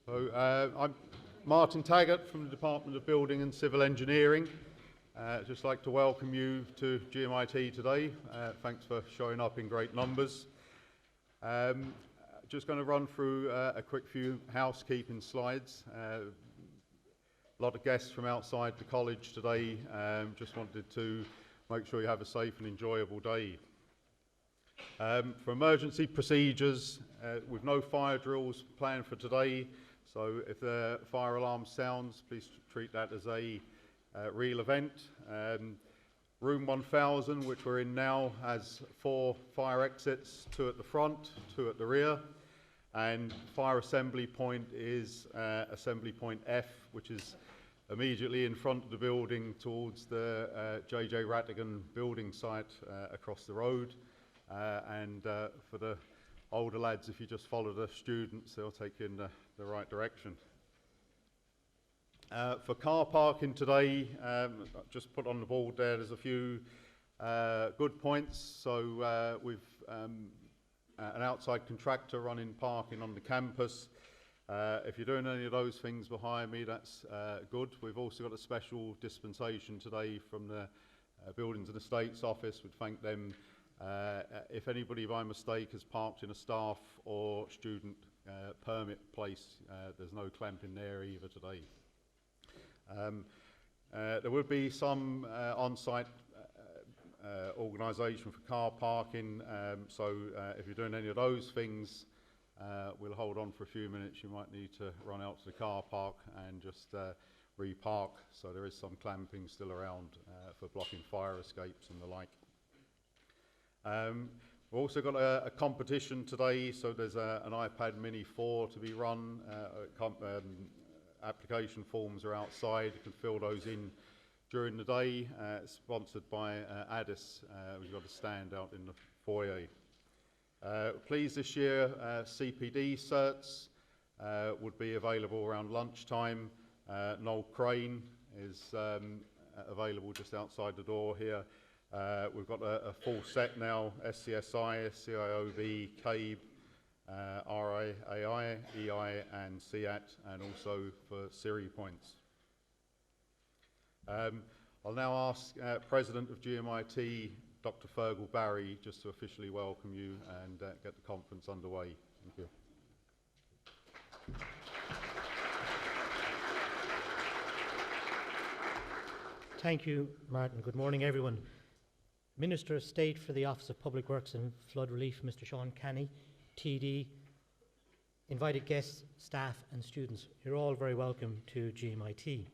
I'm Martin Taggart from the Department of Building and Civil Engineering. I'd just like to welcome you to GMIT today. Thanks for showing up in great numbers. Just going to run through a quick few housekeeping slides. A lot of guests from outside the college today. Just wanted to make sure you have a safe and enjoyable day. For emergency procedures, with no fire drills planned for today, so if the fire alarm sounds, please treat that as a real event. Room 1000, which we're in now, has 4 fire exits, 2 at the front, 2 at the rear, and fire assembly point is assembly point F, which is immediately in front of the building towards the J.J. Rattigan building site across the road. For the older lads, if you just follow the students, they'll take you in the right direction. For car parking today, just put on the board there's a few good points. So we've an outside contractor running parking on the campus. If you're doing any of those things behind me, that's good. We've also got a special dispensation today from the Buildings and Estates office. We'd thank them. If anybody by mistake has parked in a staff or student permit place, there's no clamping there either today. There would be some on-site organisation for car parking, so if you're doing any of those things, we'll hold on for a few minutes. You might need to run out to the car park and just re-park, so there is some clamping still around for blocking fire escapes and the like. We've also got a competition today, so there's an iPad Mini 4 to be run. Application forms are outside. You can fill those in during the day. It's sponsored by Addis. We've got a stand out in the foyer. Please, this year, CPD certs would be available around lunchtime. Noel Crane is available just outside the door here. We've got a full set now: SCSI, CIOB, CABE, RIAI, EI and CIAT, and also for Siri points. I'll now ask President of GMIT, Dr. Fergal Barry, just to officially welcome you and get the conference underway. Thank you. Thank you, Martin. Good morning, everyone. Minister of State for the Office of Public Works and Flood Relief, Mr. Sean Canny, TD, invited guests, staff and students, you're all very welcome to GMIT.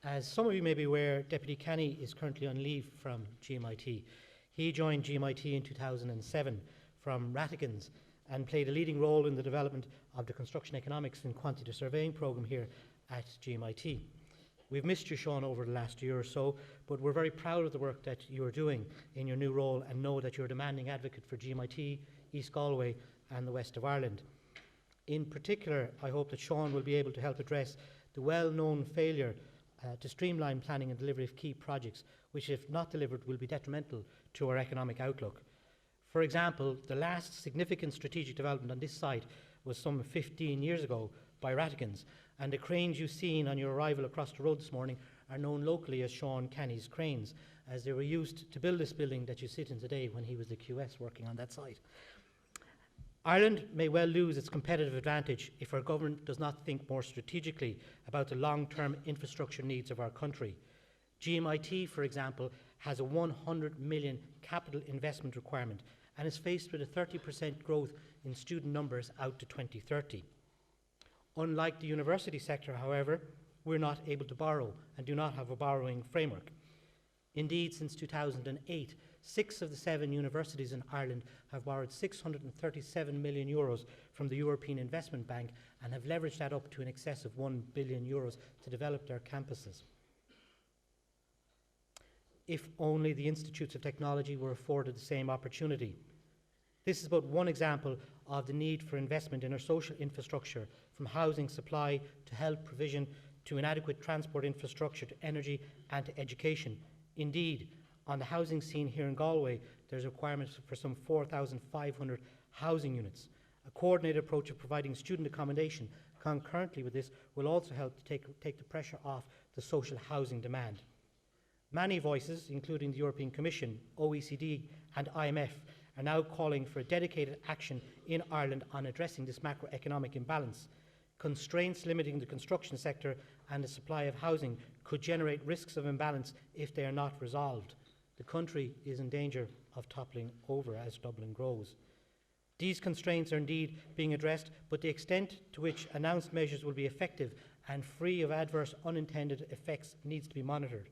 As some of you may be aware, Deputy Canny is currently on leave from GMIT. He joined GMIT in 2007 from Rattigans and played a leading role in the development of the construction economics and quantity surveying programme here at GMIT. We've missed you, Sean, over the last year or so, but we're very proud of the work that you are doing in your new role and know that you're a demanding advocate for GMIT, East Galway and the west of Ireland. In particular, I hope that Sean will be able to help address the well-known failure to streamline planning and delivery of key projects, which if not delivered will be detrimental to our economic outlook. For example, the last significant strategic development on this site was some 15 years ago by Rattigans, and the cranes you've seen on your arrival across the road this morning are known locally as Sean Canny's cranes, as they were used to build this building that you sit in today when he was the QS working on that site. Ireland may well lose its competitive advantage if our government does not think more strategically about the long-term infrastructure needs of our country. GMIT, for example, has a 100 million capital investment requirement and is faced with a 30% growth in student numbers out to 2030. Unlike the university sector, however, we're not able to borrow and do not have a borrowing framework. Indeed, since 2008, 6 of the 7 universities in Ireland have borrowed 637 million euros from the European Investment Bank and have leveraged that up to in excess of 1 billion euros to develop their campuses. If only the Institutes of Technology were afforded the same opportunity. This is but one example of the need for investment in our social infrastructure, from housing supply to health provision to inadequate transport infrastructure to energy and to education. Indeed, on the housing scene here in Galway, there's a requirement for some 4,500 housing units. A coordinated approach of providing student accommodation concurrently with this will also help to take the pressure off the social housing demand. Many voices, including the European Commission, OECD and IMF, are now calling for a dedicated action in Ireland on addressing this macroeconomic imbalance. Constraints limiting the construction sector and the supply of housing could generate risks of imbalance if they are not resolved. The country is in danger of toppling over as Dublin grows. These constraints are indeed being addressed, but the extent to which announced measures will be effective and free of adverse unintended effects needs to be monitored.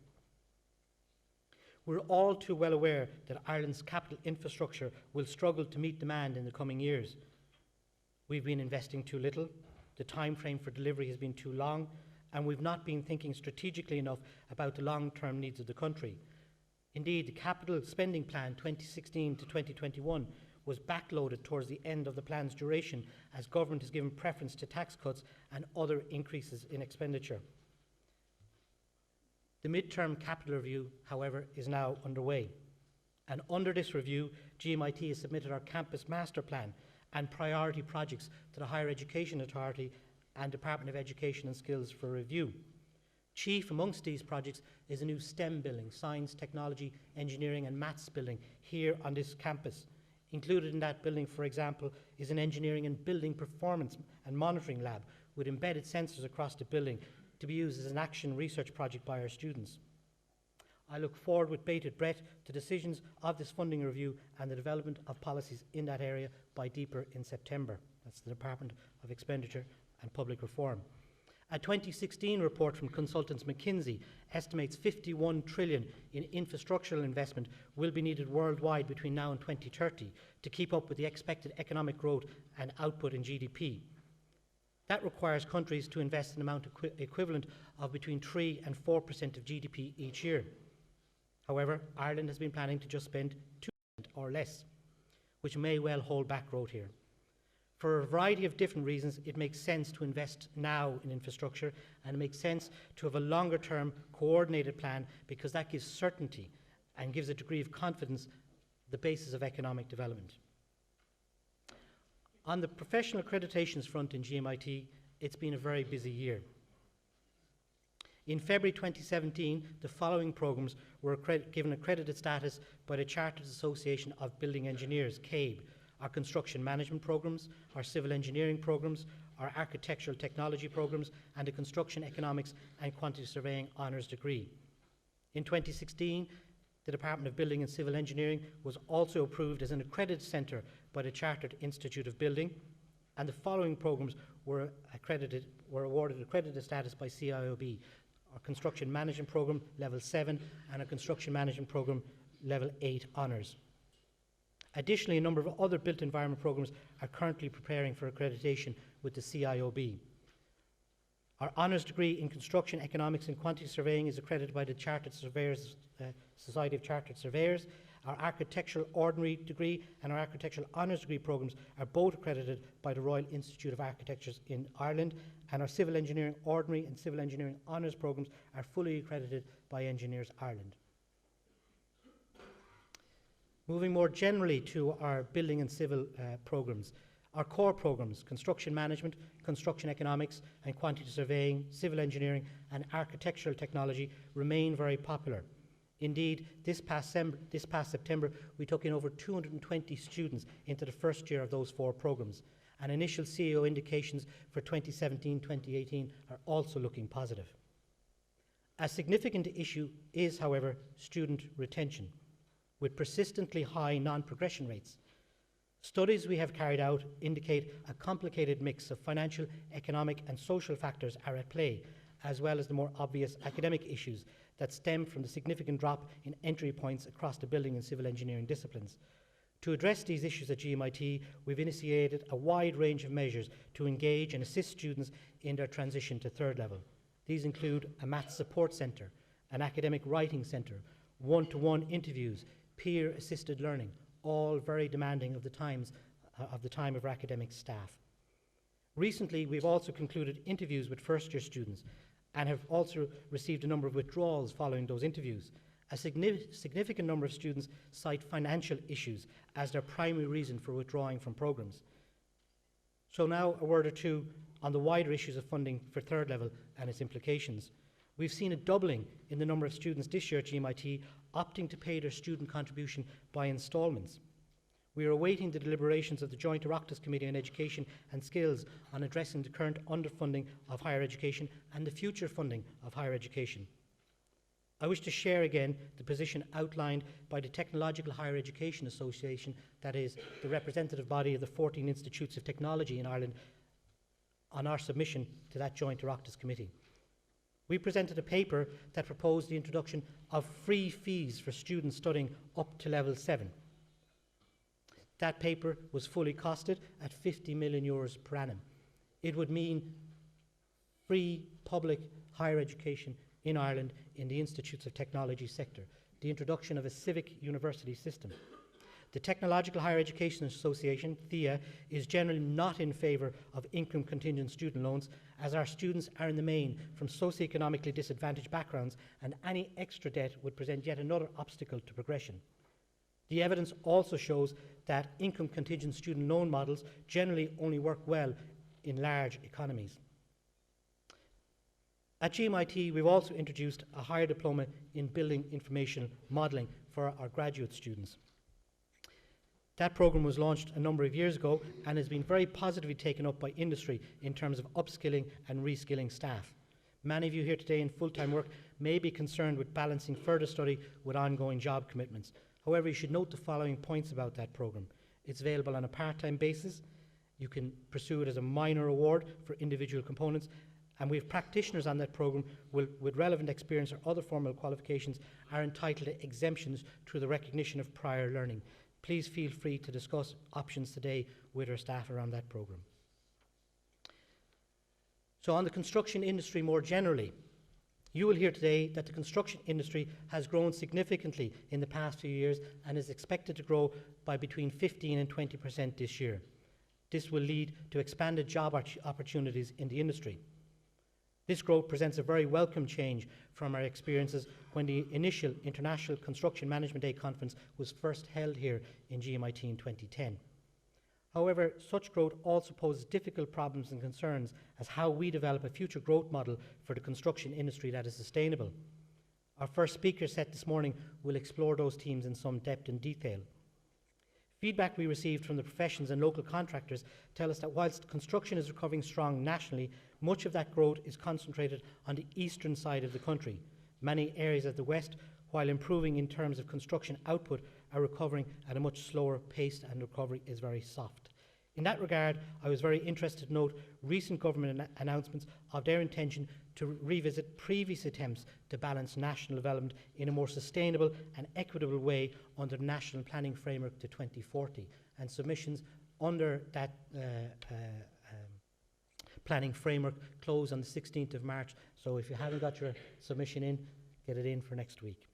We're all too well aware that Ireland's capital infrastructure will struggle to meet demand in the coming years. We've been investing too little, the time frame for delivery has been too long, and we've not been thinking strategically enough about the long-term needs of the country. Indeed, the capital spending plan 2016 to 2021 was backloaded towards the end of the plan's duration as government has given preference to tax cuts and other increases in expenditure. The mid-term capital review, however, is now underway. And under this review, GMIT has submitted our campus master plan and priority projects to the Higher Education Authority and Department of Education and Skills for review. Chief amongst these projects is a new STEM building, science, technology, engineering and maths building here on this campus. Included in that building, for example, is an engineering and building performance and monitoring lab with embedded sensors across the building to be used as an action research project by our students. I look forward with bated breath to decisions of this funding review and the development of policies in that area by DEPR in September. That's the Department of Expenditure and Public Reform. A 2016 report from consultants McKinsey estimates 51 trillion in infrastructural investment will be needed worldwide between now and 2030 to keep up with the expected economic growth and output in GDP. That requires countries to invest an amount equivalent of between 3 and 4% of GDP each year. However, Ireland has been planning to just spend 2% or less, which may well hold back growth here. For a variety of different reasons, it makes sense to invest now in infrastructure, and it makes sense to have a longer-term coordinated plan because that gives certainty and gives a degree of confidence, the basis of economic development. On the professional accreditations front in GMIT, it's been a very busy year. In February 2017, the following programmes were given accredited status by the Chartered Association of Building Engineers, CABE: our construction management programmes, our civil engineering programmes, our architectural technology programmes, and the construction economics and quantity surveying honours degree. In 2016, the Department of Building and Civil Engineering was also approved as an accredited centre by the Chartered Institute of Building, and the following programmes were awarded accredited status by CIOB: our Construction Management Programme Level 7 and our Construction Management Programme Level 8 honours. Additionally, a number of other built environment programmes are currently preparing for accreditation with the CIOB. Our honours degree in construction economics and quantity surveying is accredited by the Chartered Surveyors, Society of Chartered Surveyors. Our architectural ordinary degree and our architectural honours degree programmes are both accredited by the Royal Institute of Architects in Ireland, and our civil engineering ordinary and civil engineering honours programmes are fully accredited by Engineers Ireland. Moving more generally to our building and civil programmes. Our core programmes, construction management, construction economics and quantity surveying, civil engineering and architectural technology remain very popular. Indeed, this past September, we took in over 220 students into the first year of those 4 programmes, and initial CEO indications for 2017-2018 are also looking positive. A significant issue is, however, student retention, with persistently high non-progression rates. Studies we have carried out indicate a complicated mix of financial, economic and social factors are at play, as well as the more obvious academic issues that stem from the significant drop in entry points across the building and civil engineering disciplines. To address these issues at GMIT, we've initiated a wide range of measures to engage and assist students in their transition to third level. These include a maths support centre, an academic writing centre, one-to-one interviews, peer-assisted learning, all very demanding of the time of our academic staff. Recently, we've also concluded interviews with first-year students and have also received a number of withdrawals following those interviews. A significant number of students cite financial issues as their primary reason for withdrawing from programmes. So now a word or two on the wider issues of funding for third level and its implications. We've seen a doubling in the number of students this year at GMIT opting to pay their student contribution by instalments. We are awaiting the deliberations of the Joint Oireachtas Committee on Education and Skills on addressing the current underfunding of higher education and the future funding of higher education. I wish to share again the position outlined by the Technological Higher Education Association, that is, the representative body of the 14 institutes of technology in Ireland, on our submission to that Joint Oireachtas Committee. We presented a paper that proposed the introduction of free fees for students studying up to level 7. That paper was fully costed at €50 million per annum. It would mean free public higher education in Ireland in the Institutes of Technology sector, the introduction of a civic university system. The Technological Higher Education Association, THEA, is generally not in favour of income contingent student loans, as our students are in the main from socioeconomically disadvantaged backgrounds, and any extra debt would present yet another obstacle to progression. The evidence also shows that income contingent student loan models generally only work well in large economies. At GMIT, we've also introduced a higher diploma in building information modelling for our graduate students. That programme was launched a number of years ago and has been very positively taken up by industry in terms of upskilling and reskilling staff. Many of you here today in full-time work may be concerned with balancing further study with ongoing job commitments. However, you should note the following points about that programme. It's available on a part-time basis. You can pursue it as a minor award for individual components, and we have practitioners on that programme with relevant experience or other formal qualifications are entitled to exemptions through the recognition of prior learning. Please feel free to discuss options today with our staff around that programme. So on the construction industry more generally, you will hear today that the construction industry has grown significantly in the past few years and is expected to grow by between 15% and 20% this year. This will lead to expanded job opportunities in the industry. This growth presents a very welcome change from our experiences when the initial International Construction Management Day conference was first held here in GMIT in 2010. However, such growth also poses difficult problems and concerns as how we develop a future growth model for the construction industry that is sustainable. Our first speaker set this morning will explore those themes in some depth and detail. Feedback we received from the professions and local contractors tell us that whilst construction is recovering strong nationally, much of that growth is concentrated on the eastern side of the country. Many areas of the west, while improving in terms of construction output, are recovering at a much slower pace, and recovery is very soft. In that regard, I was very interested to note recent government announcements of their intention to revisit previous attempts to balance national development in a more sustainable and equitable way under the National Planning Framework to 2040. And submissions under that planning framework close on the 16th of March. So if you haven't got your submission in, get it in for next week.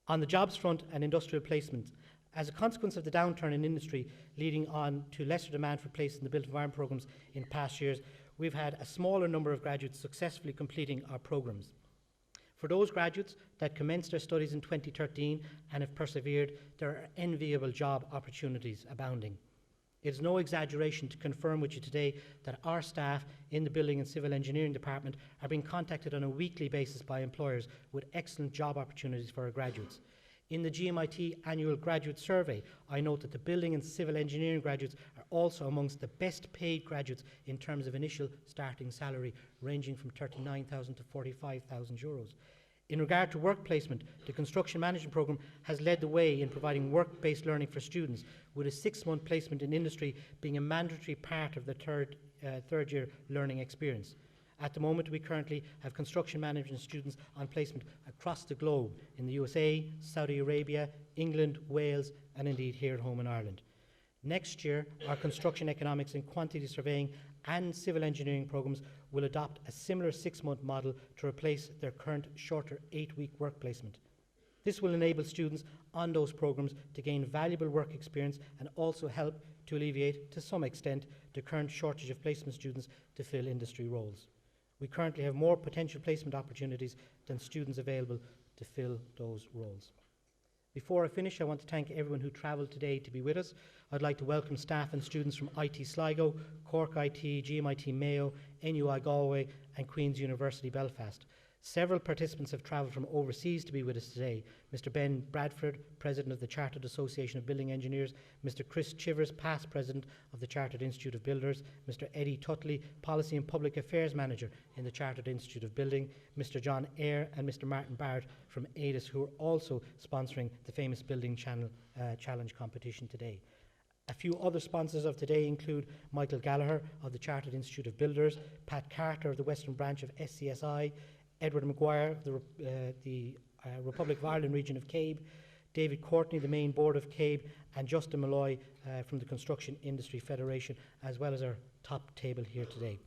On the jobs front and industrial placement, as a consequence of the downturn in industry leading on to lesser demand for places in the built environment programmes in past years, we've had a smaller number of graduates successfully completing our programmes. For those graduates that commenced their studies in 2013 and have persevered, there are enviable job opportunities abounding. It is no exaggeration to confirm with you today that our staff in the Building and Civil Engineering Department are being contacted on a weekly basis by employers with excellent job opportunities for our graduates. In the GMIT annual graduate survey, I note that the building and civil engineering graduates are also amongst the best paid graduates in terms of initial starting salary, ranging from €39,000 to €45,000. In regard to work placement, the construction management programme has led the way in providing work-based learning for students, with a 6-month placement in industry being a mandatory part of the third year learning experience. At the moment, we currently have construction management students on placement across the globe in the USA, Saudi Arabia, England, Wales, and indeed here at home in Ireland. Next year, our construction economics and quantity surveying and civil engineering programmes will adopt a similar 6-month model to replace their current shorter 8-week work placement. This will enable students on those programmes to gain valuable work experience and also help to alleviate, to some extent, the current shortage of placement students to fill industry roles. We currently have more potential placement opportunities than students available to fill those roles. Before I finish, I want to thank everyone who travelled today to be with us. I'd like to welcome staff and students from IT Sligo, Cork IT, GMIT Mayo, NUI Galway and Queen's University Belfast. Several participants have travelled from overseas to be with us today. Mr. Ben Bradford, President of the Chartered Association of Building Engineers, Mr. Chris Chivers, past President of the Chartered Institute of Builders, Mr. Eddie Tutley, Policy and Public Affairs Manager in the Chartered Institute of Building, Mr. John Eyre and Mr. Martin Barrett from ADIS, who are also sponsoring the famous Building Challenge competition today. A few other sponsors of today include Michael Gallagher of the Chartered Institute of Builders, Pat Carter of the Western Branch of SCSI, Edward Maguire of the Republic of Ireland region of CABE, David Courtney, the main board of CABE, and Justin Malloy from the Construction Industry Federation, as well as our top table here today.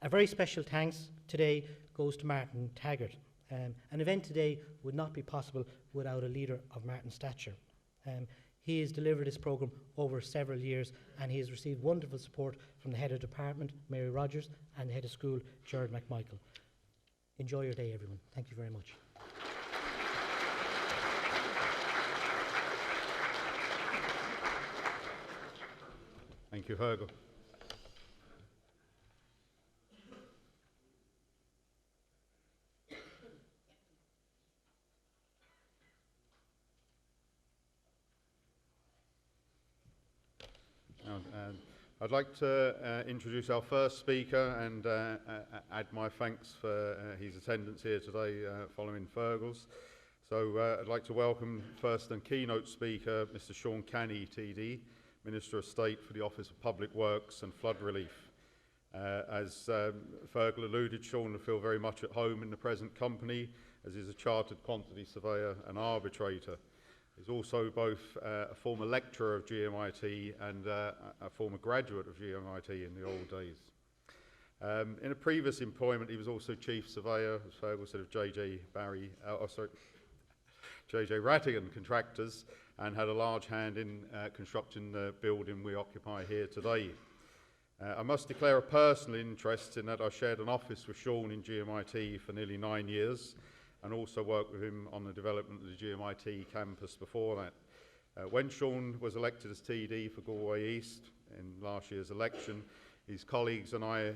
A very special thanks today goes to Martin Taggart. An event today would not be possible without a leader of Martin's stature. He has delivered this programme over several years, and he has received wonderful support from the head of department, Mary Rogers, and the head of school, Gerard McMichael. Enjoy your day, everyone. Thank you very much. Thank you, Fergal. I'd like to introduce our first speaker and add my thanks for his attendance here today following Fergal's. So I'd like to welcome first and keynote speaker, Mr. Sean Canny, TD, Minister of State for the Office of Public Works and Flood Relief. As Fergal alluded, Sean will feel very much at home in the present company, as he's a chartered quantity surveyor and arbitrator. He's also both a former lecturer of GMIT and a former graduate of GMIT in the old days. In a previous employment, he was also chief surveyor, as Fergal said, of J.J. Rattigan Contractors, and had a large hand in constructing the building we occupy here today. I must declare a personal interest in that I shared an office with Sean in GMIT for nearly 9 years, and also worked with him on the development of the GMIT campus before that. When Sean was elected as TD for Galway East in last year's election, his colleagues and I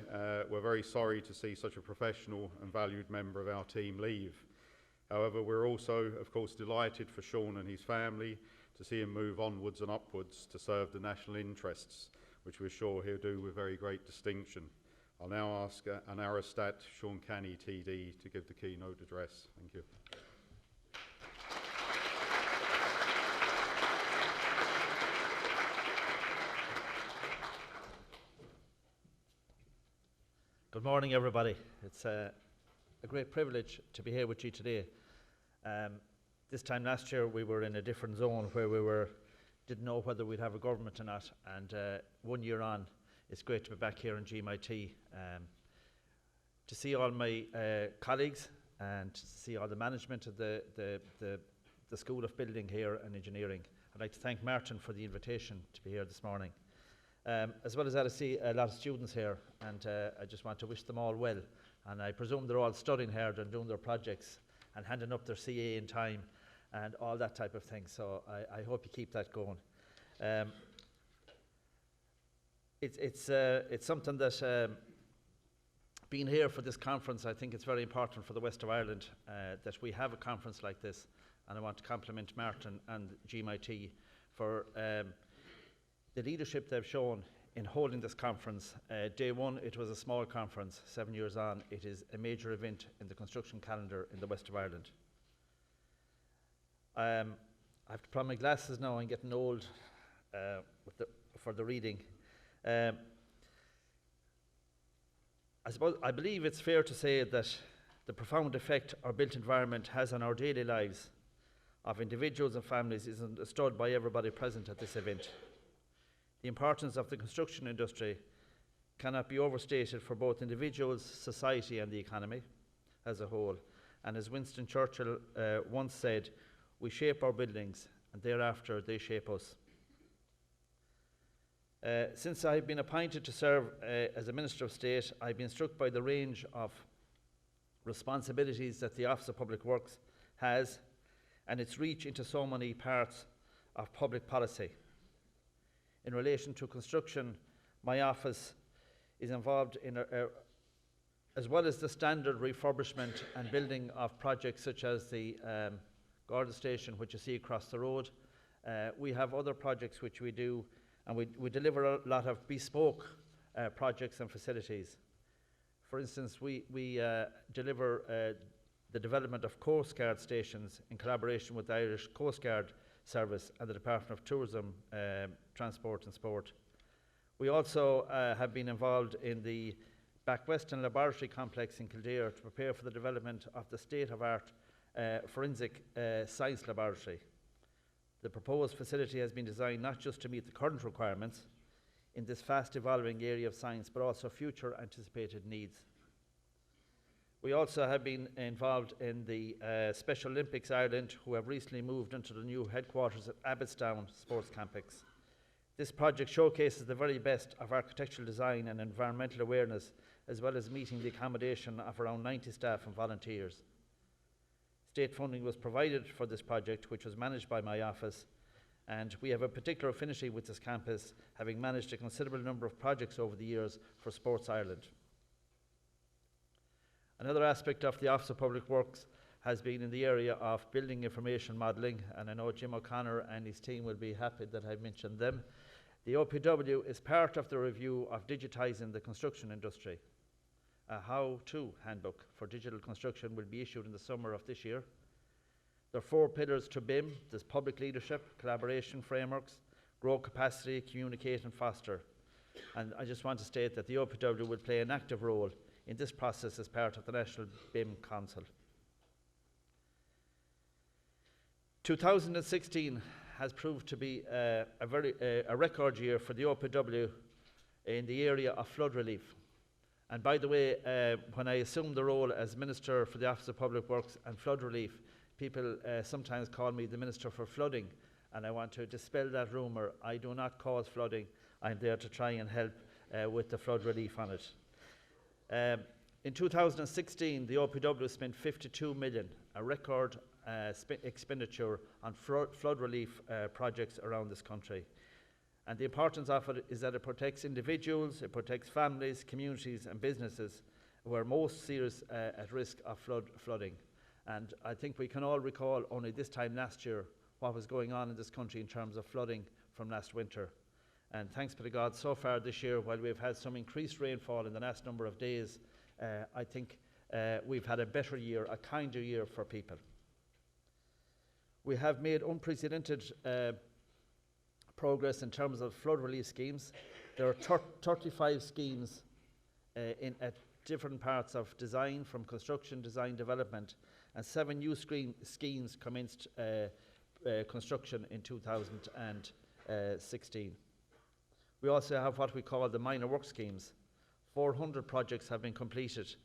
were very sorry to see such a professional and valued member of our team leave. However, we're also, of course, delighted for Sean and his family to see him move onwards and upwards to serve the national interests, which we're sure he'll do with very great distinction. I'll now ask an Aristat, Sean Canny, TD, to give the keynote address. Thank you. Good morning, everybody. It's a great privilege to be here with you today. This time last year, we were in a different zone where didn't know whether we'd have a government or not, and 1 year on, it's great to be back here in GMIT, to see all my colleagues and to see all the management of the School of Building here and Engineering. I'd like to thank Martin for the invitation to be here this morning. As well as that, I see a lot of students here, and I just want to wish them all well. And I presume they're all studying hard and doing their projects and handing up their CA in time and all that type of thing. So I hope you keep that going. It's something that being here for this conference, I think it's very important for the West of Ireland that we have a conference like this, and I want to compliment Martin and GMIT for the leadership they've shown in holding this conference. Day one, it was a small conference. 7 years on, it is a major event in the construction calendar in the West of Ireland. I have to put on my glasses now. I'm getting old for the reading. I believe it's fair to say that the profound effect our built environment has on our daily lives of individuals and families is understood by everybody present at this event. The importance of the construction industry cannot be overstated for both individuals, society and the economy as a whole. And as Winston Churchill once said, we shape our buildings and thereafter they shape us. Since I've been appointed to serve as a Minister of State, I've been struck by the range of responsibilities that the Office of Public Works has, and its reach into so many parts of public policy. In relation to construction, my office is involved in as well as the standard refurbishment and building of projects such as the Garda Station, which you see across the road. We have other projects which we do, and we deliver a lot of bespoke projects and facilities. For instance, we deliver the development of Coast Guard stations in collaboration with the Irish Coast Guard Service and the Department of Tourism, Transport and Sport. We also have been involved in the Backweston Laboratory Complex in Kildare to prepare for the development of the state-of-art forensic science laboratory. The proposed facility has been designed not just to meet the current requirements in this fast-evolving area of science, but also future anticipated needs. We also have been involved in the Special Olympics Ireland, who have recently moved into the new headquarters at Abbottstown Sports Complex. This project showcases the very best of architectural design and environmental awareness, as well as meeting the accommodation of around 90 staff and volunteers. State funding was provided for this project, which was managed by my office, and we have a particular affinity with this campus, having managed a considerable number of projects over the years for Sports Ireland. Another aspect of the Office of Public Works has been in the area of building information modelling, and I know Jim O'Connor and his team will be happy that I mentioned them. The OPW is part of the review of digitising the construction industry. A how-to handbook for digital construction will be issued in the summer of this year. There are 4 pillars to BIM. There's public leadership, collaboration frameworks, grow capacity, communicate and foster. And I just want to state that the OPW will play an active role in this process as part of the National BIM Council. 2016 has proved to be a record year for the OPW in the area of flood relief. And by the way, when I assumed the role as Minister for the Office of Public Works and Flood Relief, people sometimes call me the Minister for Flooding, and I want to dispel that rumour. I do not cause flooding. I'm there to try and help with the flood relief on it. In 2016, the OPW spent 52 million, a record expenditure on flood relief projects around this country. And the importance of it is that it protects individuals, it protects families, communities and businesses who are most serious at risk of flooding. And I think we can all recall only this time last year what was going on in this country in terms of flooding from last winter. And thanks be to God, so far this year, while we've had some increased rainfall in the last number of days, I think we've had a better year, a kinder year for people. We have made unprecedented progress in terms of flood relief schemes. There are 35 schemes at different parts of design, from construction, design, development, and 7 new schemes commenced construction in 2016. We also have what we call the minor work schemes. 400 projects have been completed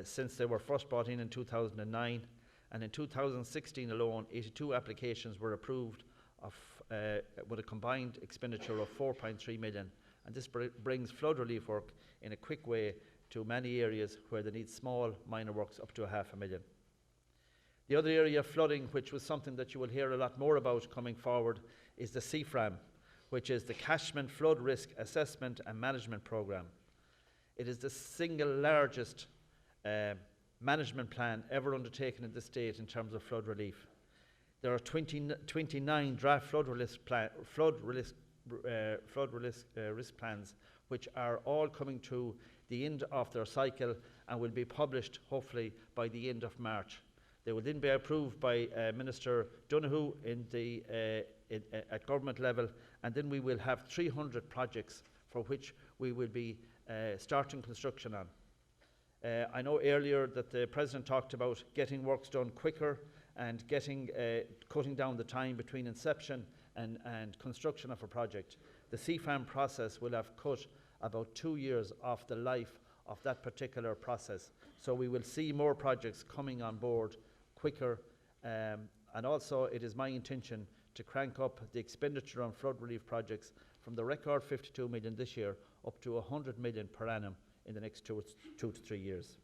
since they were first brought in 2009, and in 2016 alone, 82 applications were approved with a combined expenditure of 4.3 million, and this brings flood relief work in a quick way to many areas where they need small minor works up to $500,000. The other area of flooding, which was something that you will hear a lot more about coming forward, is the CFRAM, which is the Catchment Flood Risk Assessment and Management Programme. It is the single largest management plan ever undertaken in the state in terms of flood relief. There are 29 draft flood risk plans, which are all coming to the end of their cycle and will be published hopefully by the end of March. They will then be approved by Minister Donoghue at government level, and then we will have 300 projects for which we will be starting construction on. I know earlier that the President talked about getting works done quicker and cutting down the time between inception and construction of a project. The CFAM process will have cut about 2 years off the life of that particular process. So we will see more projects coming on board quicker, and also it is my intention to crank up the expenditure on flood relief projects from the record 52 million this year up to 100 million per annum in the next 2 to 3 years.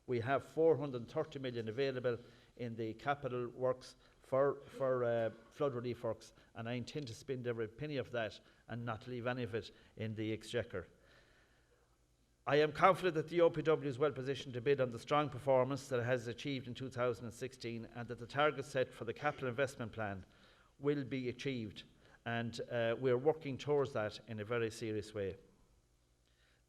We have 430 million available in the capital works for flood relief works, and I intend to spend every penny of that and not leave any of it in the exchequer. I am confident that the OPW is well positioned to bid on the strong performance that it has achieved in 2016, and that the targets set for the capital investment plan will be achieved, and we are working towards that in a very serious way.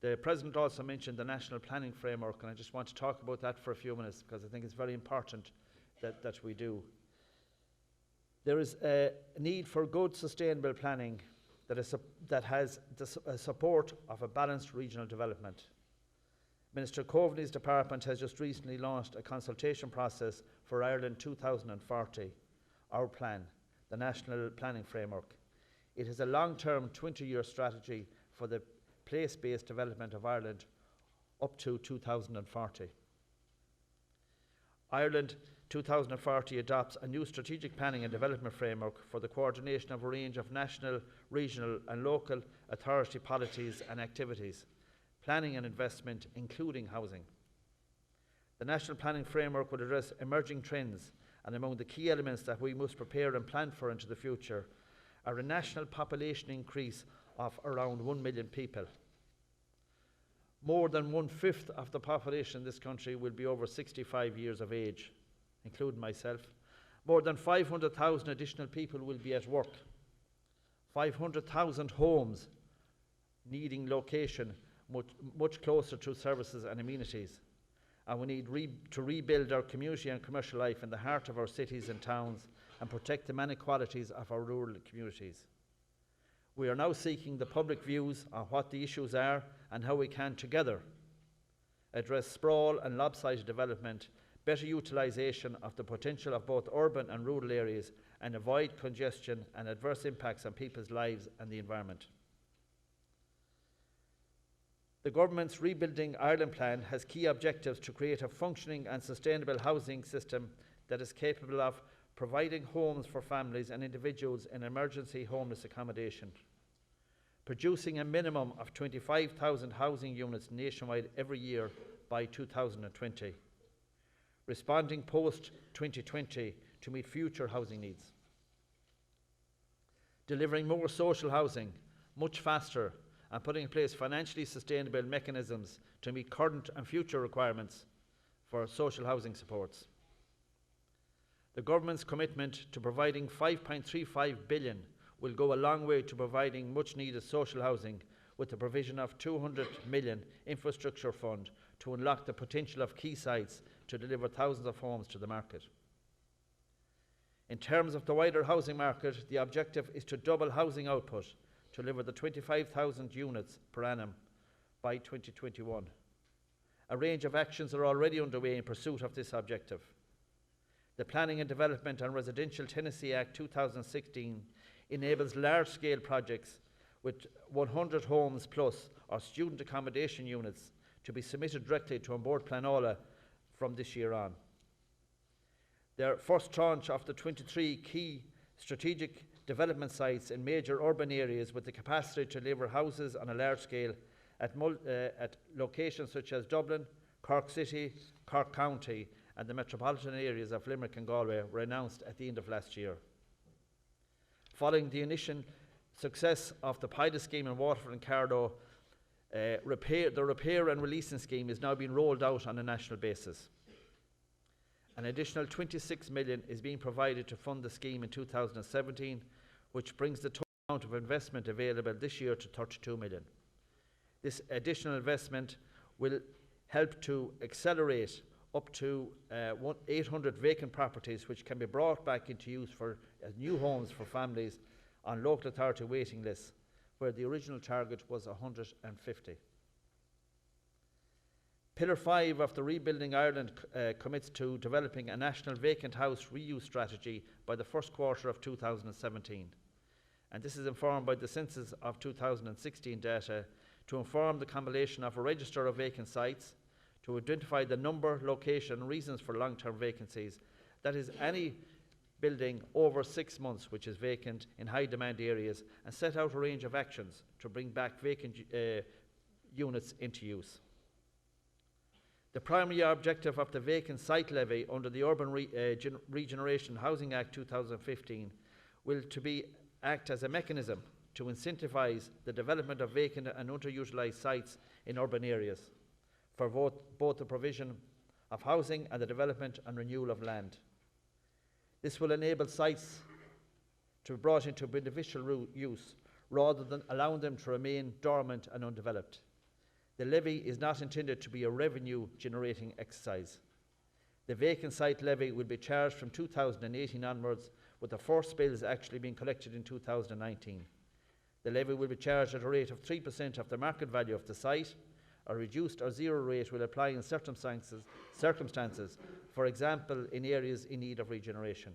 The President also mentioned the National Planning Framework, and I just want to talk about that for a few minutes because I think it's very important that we do. There is a need for good sustainable planning that has the support of a balanced regional development. Minister Coveney's department has just recently launched a consultation process for Ireland 2040, our plan, the National Planning Framework. It is a long-term 20-year strategy for the place-based development of Ireland up to 2040. Ireland 2040 adopts a new strategic planning and development framework for the coordination of a range of national, regional and local authority policies and activities, planning and investment, including housing. The National Planning Framework will address emerging trends, and among the key elements that we must prepare and plan for into the future are a national population increase of around 1 million people. More than 1/5 of the population in this country will be over 65 years of age, including myself. More than 500,000 additional people will be at work. 500,000 homes needing location much closer to services and amenities. And we need to rebuild our community and commercial life in the heart of our cities and towns and protect the many qualities of our rural communities. We are now seeking the public views on what the issues are and how we can together address sprawl and lopsided development, better utilisation of the potential of both urban and rural areas, and avoid congestion and adverse impacts on people's lives and the environment. The Government's Rebuilding Ireland plan has key objectives to create a functioning and sustainable housing system that is capable of providing homes for families and individuals in emergency homeless accommodation, producing a minimum of 25,000 housing units nationwide every year by 2020, responding post-2020 to meet future housing needs, delivering more social housing much faster, and putting in place financially sustainable mechanisms to meet current and future requirements for social housing supports. The Government's commitment to providing €5.35 billion will go a long way to providing much needed social housing, with the provision of €200 million infrastructure fund to unlock the potential of key sites to deliver thousands of homes to the market. In terms of the wider housing market, the objective is to double housing output to deliver the 25,000 units per annum by 2021. A range of actions are already underway in pursuit of this objective. The Planning and Development and Residential Tenancy Act 2016 enables large-scale projects with 100 homes plus or student accommodation units to be submitted directly to An Bord Pleanála from this year on. Their first tranche of the 23 key strategic development sites in major urban areas with the capacity to deliver houses on a large scale at locations such as Dublin, Cork City, Cork County and the metropolitan areas of Limerick and Galway were announced at the end of last year. Following the initial success of the pilot scheme in Waterford and Carlow, the repair and releasing scheme is now being rolled out on a national basis. An additional 26 million is being provided to fund the scheme in 2017, which brings the total amount of investment available this year to 32 million. This additional investment will help to accelerate up to 800 vacant properties which can be brought back into use for new homes for families on local authority waiting lists, where the original target was 150. Pillar 5 of the Rebuilding Ireland commits to developing a national vacant house reuse strategy by the first quarter of 2017. And this is informed by the census of 2016 data to inform the compilation of a register of vacant sites, to identify the number, location and reasons for long-term vacancies, that is any building over 6 months which is vacant in high demand areas, and set out a range of actions to bring back vacant units into use. The primary objective of the vacant site levy under the Urban Regeneration Housing Act 2015 will act as a mechanism to incentivise the development of vacant and underutilised sites in urban areas for both the provision of housing and the development and renewal of land. This will enable sites to be brought into beneficial use rather than allowing them to remain dormant and undeveloped. The levy is not intended to be a revenue generating exercise. The vacant site levy will be charged from 2018 onwards, with the first bills actually being collected in 2019. The levy will be charged at a rate of 3% of the market value of the site. A reduced or zero rate will apply in circumstances, for example, in areas in need of regeneration.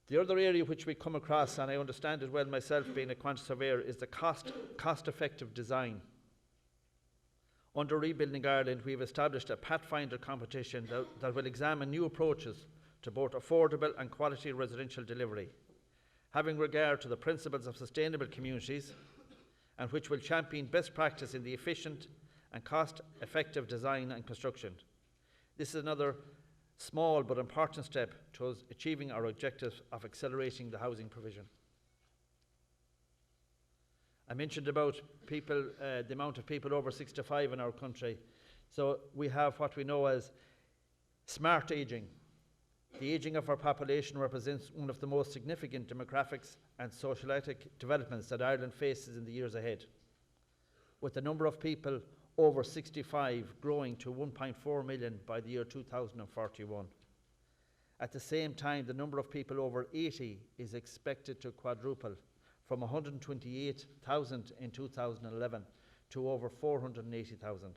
The other area which we come across, and I understand it well myself being a quantity surveyor, is the cost-effective design. Under Rebuilding Ireland, we have established a Pathfinder competition that will examine new approaches to both affordable and quality residential delivery, having regard to the principles of sustainable communities, and which will champion best practice in the efficient and cost-effective design and construction. This is another small but important step towards achieving our objective of accelerating the housing provision. I mentioned about people, the amount of people over 65 in our country. So we have what we know as smart ageing. The ageing of our population represents one of the most significant demographics and socioeconomic developments that Ireland faces in the years ahead, with the number of people over 65 growing to 1.4 million by the year 2041. At the same time, the number of people over 80 is expected to quadruple from 128,000 in 2011 to over 480,000.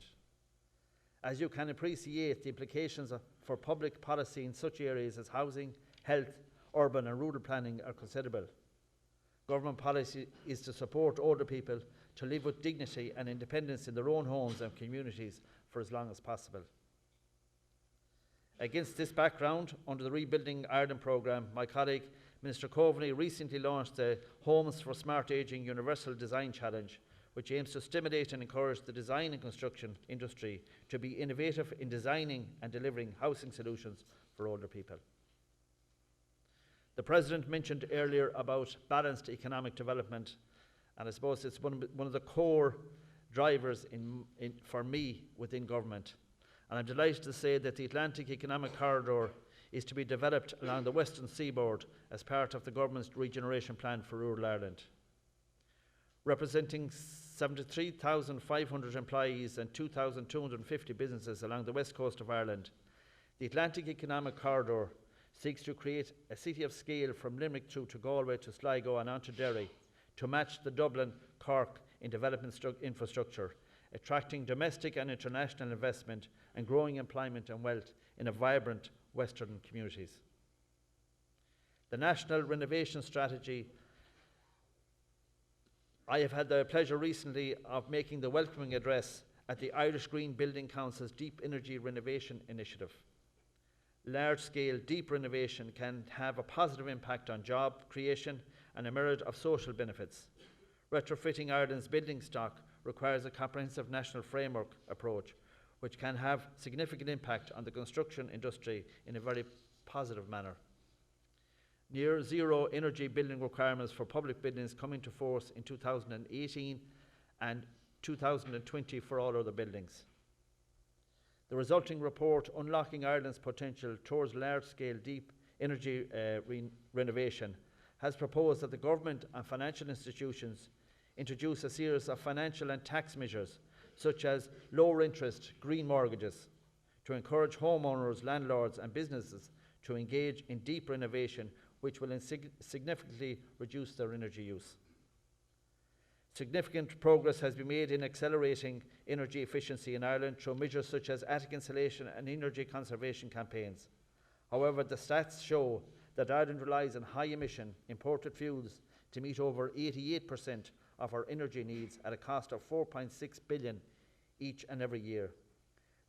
As you can appreciate, the implications for public policy in such areas as housing, health, urban and rural planning are considerable. Government policy is to support older people to live with dignity and independence in their own homes and communities for as long as possible. Against this background, under the Rebuilding Ireland programme, my colleague Minister Coveney recently launched the Homes for Smart Ageing Universal Design Challenge, which aims to stimulate and encourage the design and construction industry to be innovative in designing and delivering housing solutions for older people. The President mentioned earlier about balanced economic development, and I suppose it's one of the core drivers for me within government. And I'm delighted to say that the Atlantic Economic Corridor is to be developed along the western seaboard as part of the government's regeneration plan for rural Ireland. Representing 73,500 employees and 2,250 businesses along the west coast of Ireland, the Atlantic Economic Corridor seeks to create a city of scale from Limerick through to Galway to Sligo and on to Derry to match the Dublin, Cork in development infrastructure, attracting domestic and international investment and growing employment and wealth in a vibrant western communities. The National Renovation Strategy. I have had the pleasure recently of making the welcoming address at the Irish Green Building Council's Deep Energy Renovation Initiative. Large-scale deep renovation can have a positive impact on job creation and a myriad of social benefits. Retrofitting Ireland's building stock requires a comprehensive national framework approach, which can have significant impact on the construction industry in a very positive manner. Near zero energy building requirements for public buildings come into force in 2018 and 2020 for all other buildings. The resulting report, Unlocking Ireland's Potential Towards Large-Scale Deep Energy Renovation, has proposed that the government and financial institutions introduce a series of financial and tax measures, such as lower interest green mortgages, to encourage homeowners, landlords and businesses to engage in deep renovation, which will significantly reduce their energy use. Significant progress has been made in accelerating energy efficiency in Ireland through measures such as attic insulation and energy conservation campaigns. However, the stats show that Ireland relies on high-emission imported fuels to meet over 88% of our energy needs at a cost of 4.6 billion each and every year.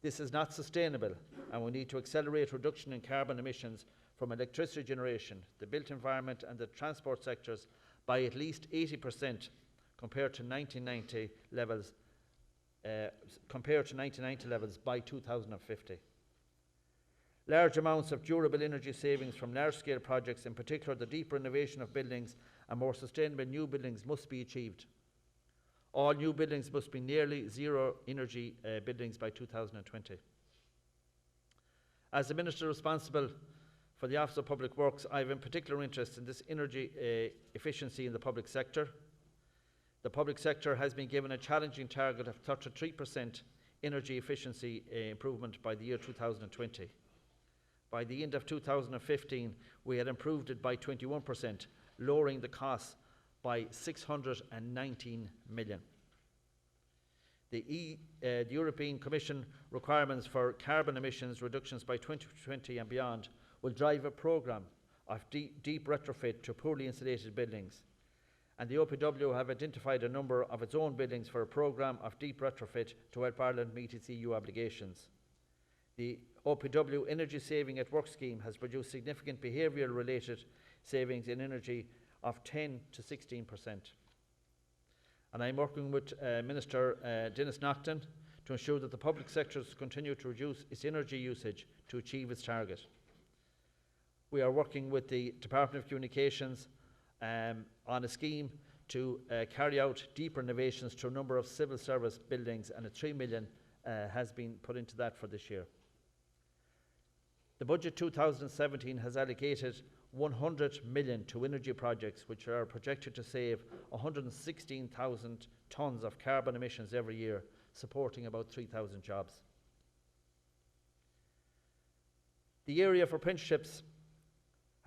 This is not sustainable, and we need to accelerate reduction in carbon emissions from electricity generation, the built environment and the transport sectors by at least 80% compared to 1990 levels compared to 1990 levels by 2050. Large amounts of durable energy savings from large-scale projects, in particular the deeper renovation of buildings and more sustainable new buildings, must be achieved. All new buildings must be nearly zero energy buildings by 2020. As the Minister responsible for the Office of Public Works, I have in particular interest in this energy efficiency in the public sector. The public sector has been given a challenging target of 33% energy efficiency improvement by the year 2020. By the end of 2015, we had improved it by 21%, lowering the costs by 619 million. The European Commission requirements for carbon emissions reductions by 2020 and beyond will drive a programme of deep retrofit to poorly insulated buildings. And the OPW have identified a number of its own buildings for a programme of deep retrofit to help Ireland meet its EU obligations. The OPW Energy Saving at Work scheme has produced significant behavioural related savings in energy of 10 to 16%. And I'm working with Minister Dennis Naughton to ensure that the public sectors continue to reduce its energy usage to achieve its target. We are working with the Department of Communications on a scheme to carry out deep renovations to a number of civil service buildings, and a 3 million has been put into that for this year. The budget 2017 has allocated 100 million to energy projects which are projected to save 116,000 tonnes of carbon emissions every year, supporting about 3,000 jobs. The area for apprenticeships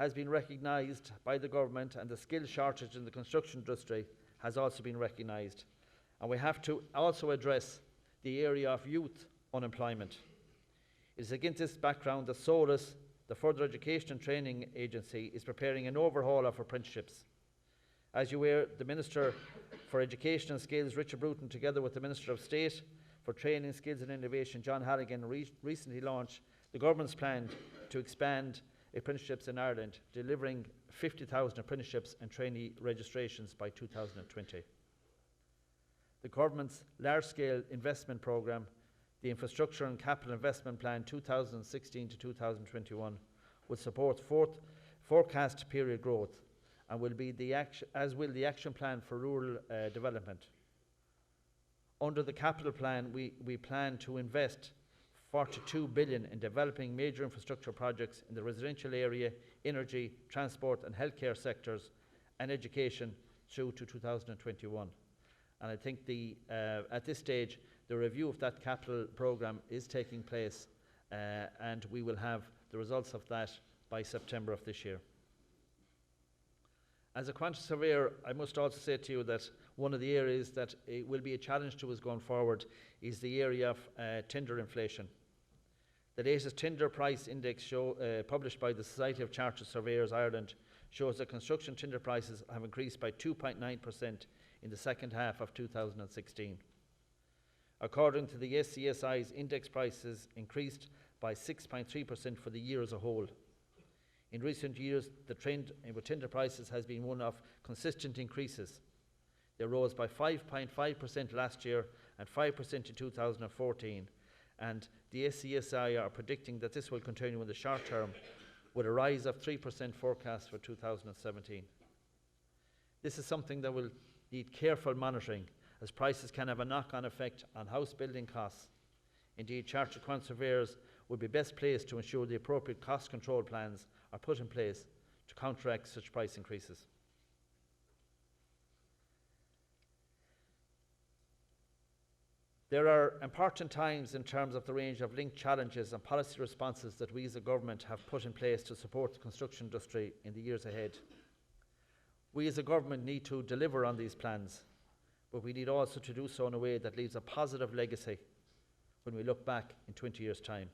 has been recognised by the government, and the skill shortage in the construction industry has also been recognised. And we have to also address the area of youth unemployment. It is against this background that SOLAS, the Further Education and Training Agency, is preparing an overhaul of apprenticeships. As you were, the Minister for Education and Skills, Richard Bruton, together with the Minister of State for Training, Skills and Innovation, John Halligan, recently launched the government's plan to expand apprenticeships in Ireland, delivering 50,000 apprenticeships and trainee registrations by 2020. The government's large-scale investment programme, the Infrastructure and Capital Investment Plan 2016 to 2021, will support forecast period growth, and will be as will the Action Plan for Rural Development. Under the Capital Plan, we plan to invest 42 billion in developing major infrastructure projects in the residential area, energy, transport and healthcare sectors, and education through to 2021. And I think at this stage, the review of that capital programme is taking place, and we will have the results of that by September of this year. As a quantity surveyor, I must also say to you that one of the areas that it will be a challenge to us going forward is the area of timber inflation. The latest timber price index published by the Society of Chartered Surveyors Ireland shows that construction timber prices have increased by 2.9% in the second half of 2016. According to the SCSI's index, prices increased by 6.3% for the year as a whole. In recent years, the trend with timber prices has been one of consistent increases. They rose by 5.5% last year and 5% in 2014, and the SCSI are predicting that this will continue in the short term, with a rise of 3% forecast for 2017. This is something that will need careful monitoring, as prices can have a knock-on effect on house building costs. Indeed, chartered quantity surveyors would be best placed to ensure the appropriate cost control plans are put in place to counteract such price increases. There are important times in terms of the range of linked challenges and policy responses that we as a government have put in place to support the construction industry in the years ahead. We as a government need to deliver on these plans, but we need also to do so in a way that leaves a positive legacy when we look back in 20 years' time.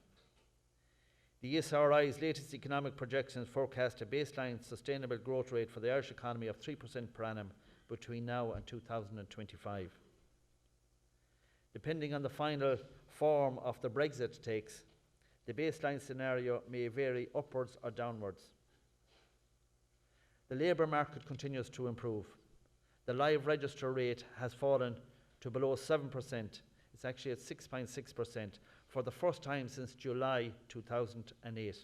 The ESRI's latest economic projections forecast a baseline sustainable growth rate for the Irish economy of 3% per annum between now and 2025. Depending on the final form of the Brexit takes, the baseline scenario may vary upwards or downwards. The labour market continues to improve. The live register rate has fallen to below 7%. It's It's actually at 6.6% for the first time since July 2008.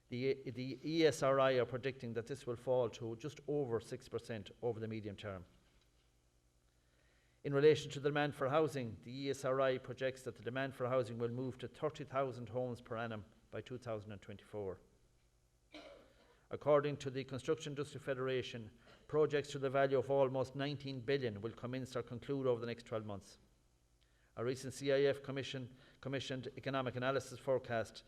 The ESRI are predicting that this will fall to just over 6% over the medium term. In relation to the demand for housing, the ESRI projects that the demand for housing will move to 30,000 homes per annum by 2024. According to the Construction Industry Federation, projects to the value of almost 19 billion will commence or conclude over the next 12 months. A recent CIF commissioned economic analysis forecast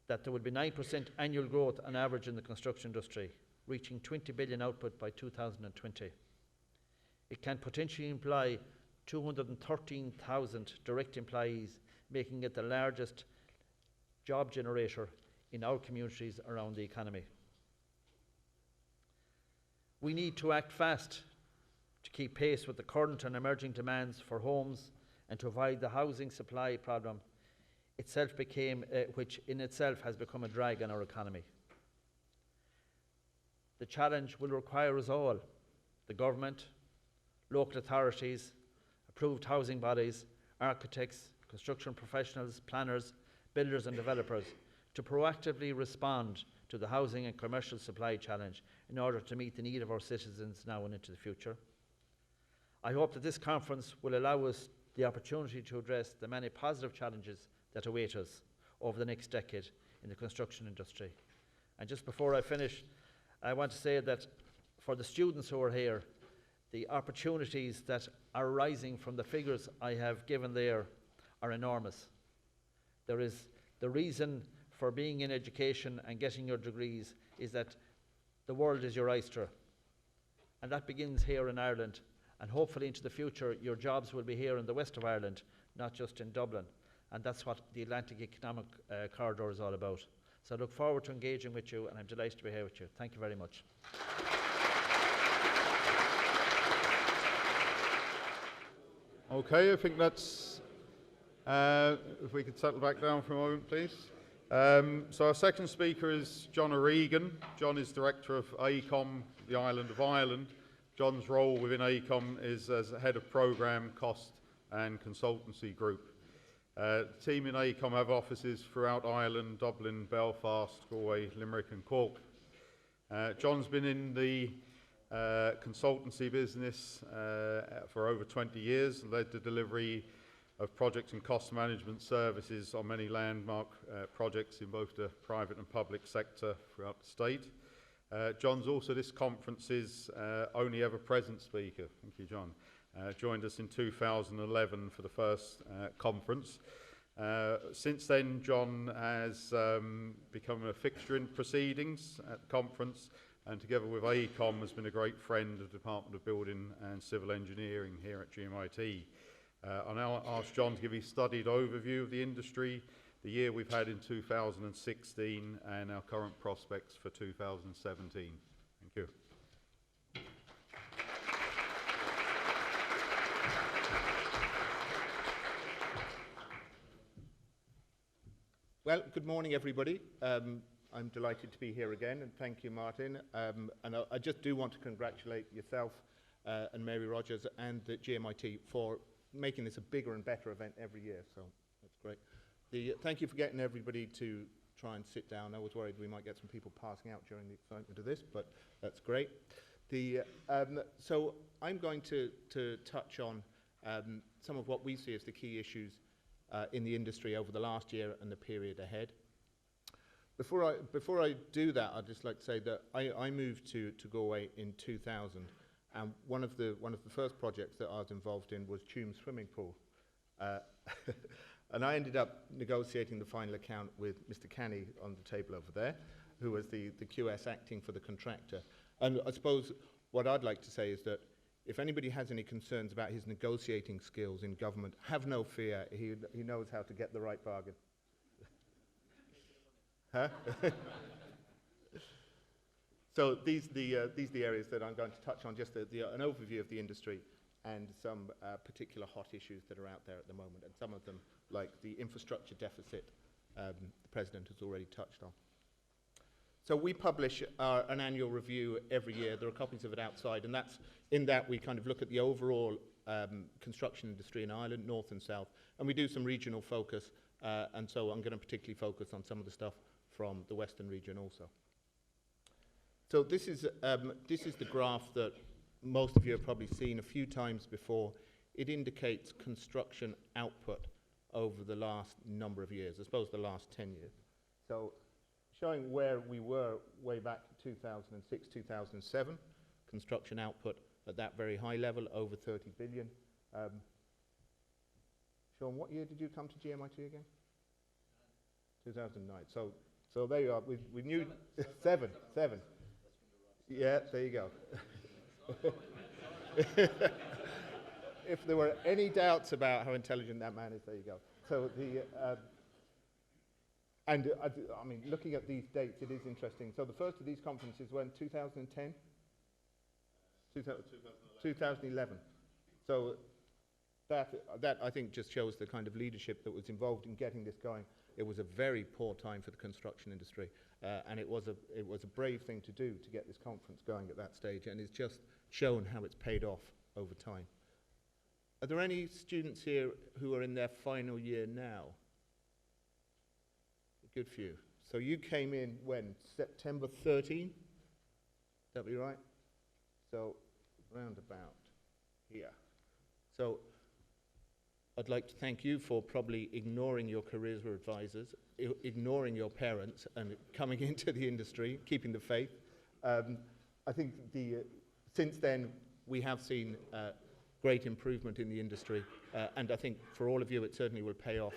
that there will be 9% annual growth on average in the construction industry, reaching 20 billion output by 2020. It can potentially imply 213,000 direct employees, making it the largest job generator in our communities around the economy. We need to act fast to keep pace with the current and emerging demands for homes and to avoid the housing supply problem which in itself has become a drag on our economy. The challenge will require us all, the government, local authorities, approved housing bodies, architects, construction professionals, planners, builders and developers, to proactively respond to the housing and commercial supply challenge in order to meet the need of our citizens now and into the future. I hope that this conference will allow us the opportunity to address the many positive challenges that await us over the next decade in the construction industry. And just before I finish, I want to say that for the students who are here, the opportunities that are rising from the figures I have given there are enormous. There is the reason for being in education and getting your degrees is that the world is your oyster. And that begins here in Ireland. And hopefully into the future, your jobs will be here in the west of Ireland, not just in Dublin. And that's what the Atlantic Economic Corridor is all about. So I look forward to engaging with you, and I'm delighted to be here with you. Thank you very much. Okay, I think that's, if we could settle back down for a moment, please. So our second speaker is John O'Regan. John is Director of AECOM, the Island of Ireland. John's role within AECOM is as Head of Programme, Cost and Consultancy Group. The team in AECOM have offices throughout Ireland, Dublin, Belfast, Galway, Limerick and Cork. John's been in the consultancy business for over 20 years, led the delivery of project and cost management services on many landmark projects in both the private and public sector throughout the state. John's also this conference's only ever present speaker. Thank you, John. Joined us in 2011 for the first conference. Since then, John has become a fixture in proceedings at the conference, and together with AECOM has been a great friend of the Department of Building and Civil Engineering here at GMIT. I now ask John to give a studied overview of the industry, the year we've had in 2016, and our current prospects for 2017. Thank you. Well, good morning, everybody. I'm delighted to be here again, and thank you, Martin. And I just do want to congratulate yourself and Mary Rogers and the GMIT for making this a bigger and better event every year, so that's great. Thank you for getting everybody to try and sit down. I was worried we might get some people passing out during the excitement of this, but that's great. So I'm going to touch on some of what we see as the key issues in the industry over the last year and the period ahead. Before I do that, I'd just like to say that I moved to Galway in 2000, and one of the first projects that I was involved in was Tume's swimming pool, and I ended up negotiating the final account with Mr. Canny on the table over there, who was the QS acting for the contractor. And I suppose what I'd like to say is that if anybody has any concerns about his negotiating skills in government, have no fear. He knows how to get the right bargain. Huh? So these are the areas that I'm going to touch on, just an overview of the industry and some particular hot issues that are out there at the moment, and some of them, like the infrastructure deficit, the President has already touched on. So we publish an annual review every year. There are copies of it outside, and in that we kind of look at the overall construction industry in Ireland, north and south, and we do some regional focus, and so I'm going to particularly focus on some of the stuff from the Western region also. So this is the graph that most of you have probably seen a few times before. It indicates construction output over the last number of years, I suppose the last 10 years. So showing where we were way back in 2006, 2007, construction output at that very high level, over 30 billion. Sean, what year did you come to GMIT again? 2009. So there you are. We knew seven. Yeah, there you go. If there were any doubts about how intelligent that man is, there you go. So I mean, looking at these dates, it is interesting. So the first of these conferences were in 2010? 2011. So that I think just shows the kind of leadership that was involved in getting this going. It was a very poor time for the construction industry, and it was a brave thing to do to get this conference going at that stage, and it's just shown how it's paid off over time. Are there any students here who are in their final year now? A good few. So you came in when? September 13? That be right? So round about here. So I'd like to thank you for probably ignoring your careers advisors, ignoring your parents, and coming into the industry, keeping the faith. I think since then we have seen great improvement in the industry, and I think for all of you it certainly will pay off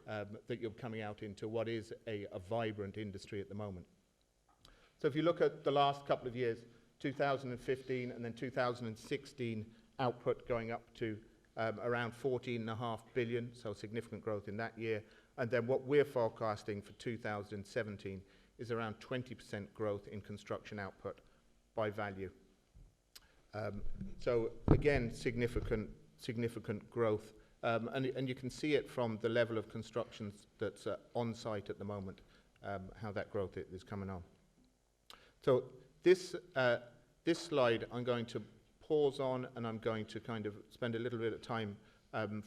that you're coming out into what is a vibrant industry at the moment. So if you look at the last couple of years, 2015 and then 2016 output going up to around 14.5 billion, so significant growth in that year. And then what we're forecasting for 2017 is around 20% growth in construction output by value. So again, significant growth. And you can see it from the level of construction that's on site at the moment, how that growth is coming on. So this slide I'm going to pause on, and I'm going to kind of spend a little bit of time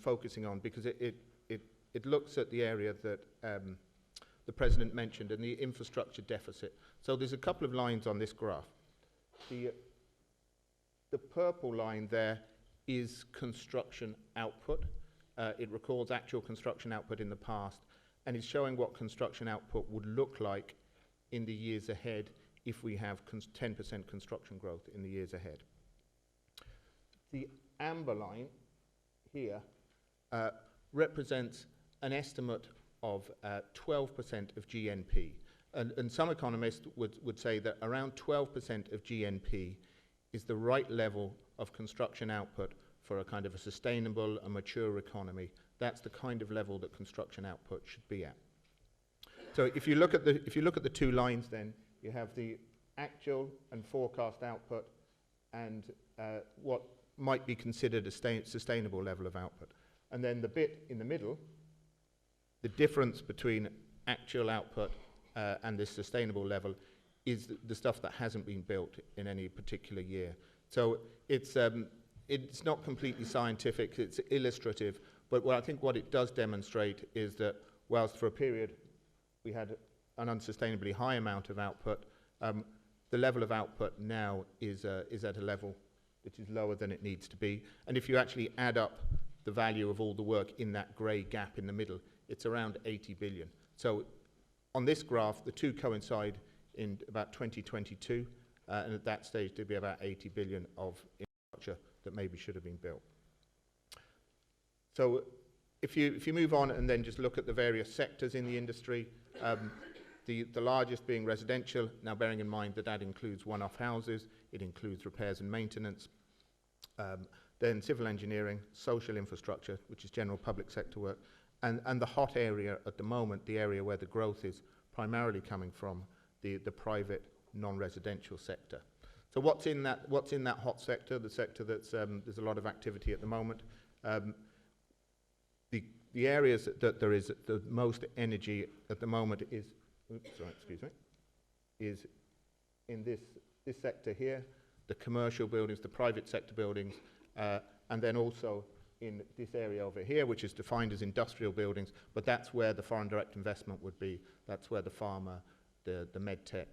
focusing on, because it looks at the area that the President mentioned, and the infrastructure deficit. So there's a couple of lines on this graph. The purple line there is construction output. It records actual construction output in the past, and is showing what construction output would look like in the years ahead if we have 10% construction growth in the years ahead. The amber line here represents an estimate of 12% of GNP. And some economists would say that around 12% of GNP is the right level of construction output for a kind of a sustainable, a mature economy. That's the kind of level that construction output should be at. So if you look at the two lines, then you have the actual and forecast output, and what might be considered a sustainable level of output. And then the bit in the middle, the difference between actual output and this sustainable level, is the stuff that hasn't been built in any particular year. So it's not completely scientific, it's illustrative, but I think what it does demonstrate is that whilst for a period we had an unsustainably high amount of output, the level of output now is at a level which is lower than it needs to be. And if you actually add up the value of all the work in that grey gap in the middle, it's around 80 billion. So on this graph, the two coincide in about 2022, and at that stage there'd be about 80 billion of infrastructure that maybe should have been built. So if you move on and then just look at the various sectors in the industry, the largest being residential, now bearing in mind that that includes one-off houses, it includes repairs and maintenance, then civil engineering, social infrastructure, which is general public sector work, and the hot area at the moment, the area where the growth is primarily coming from, the private non-residential sector. So what's in that hot sector, the sector that's there's a lot of activity at the moment? The areas that there is the most energy at the moment is, is in this sector here, the commercial buildings, the private sector buildings, and then also in this area over here, which is defined as industrial buildings, but that's where the foreign direct investment would be. That's where the pharma, the med tech,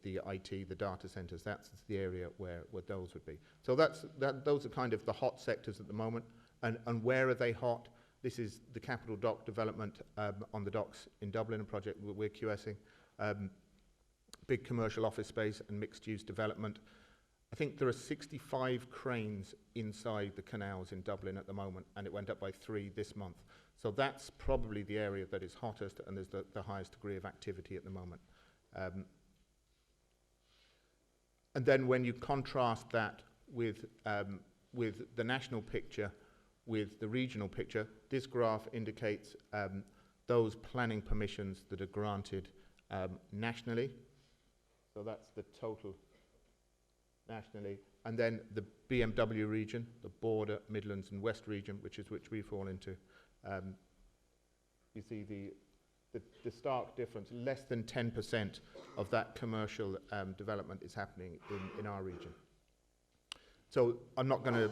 the IT, the data centers, that's the area where those would be. So those are kind of the hot sectors at the moment. And where are they hot? This is the capital dock development on the docks in Dublin, a project we're QSing. Big commercial office space and mixed-use development. I think there are 65 cranes inside the canals in Dublin at the moment, and it went up by 3 this month. So that's probably the area that is hottest and there's the highest degree of activity at the moment. And then when you contrast that with the national picture, with the regional picture, this graph indicates those planning permissions that are granted nationally. So that's the total nationally. And then the BMW region, the Border, Midlands and West region, which we fall into. You see the stark difference, less than 10% of that commercial development is happening in our region. So I'm not going to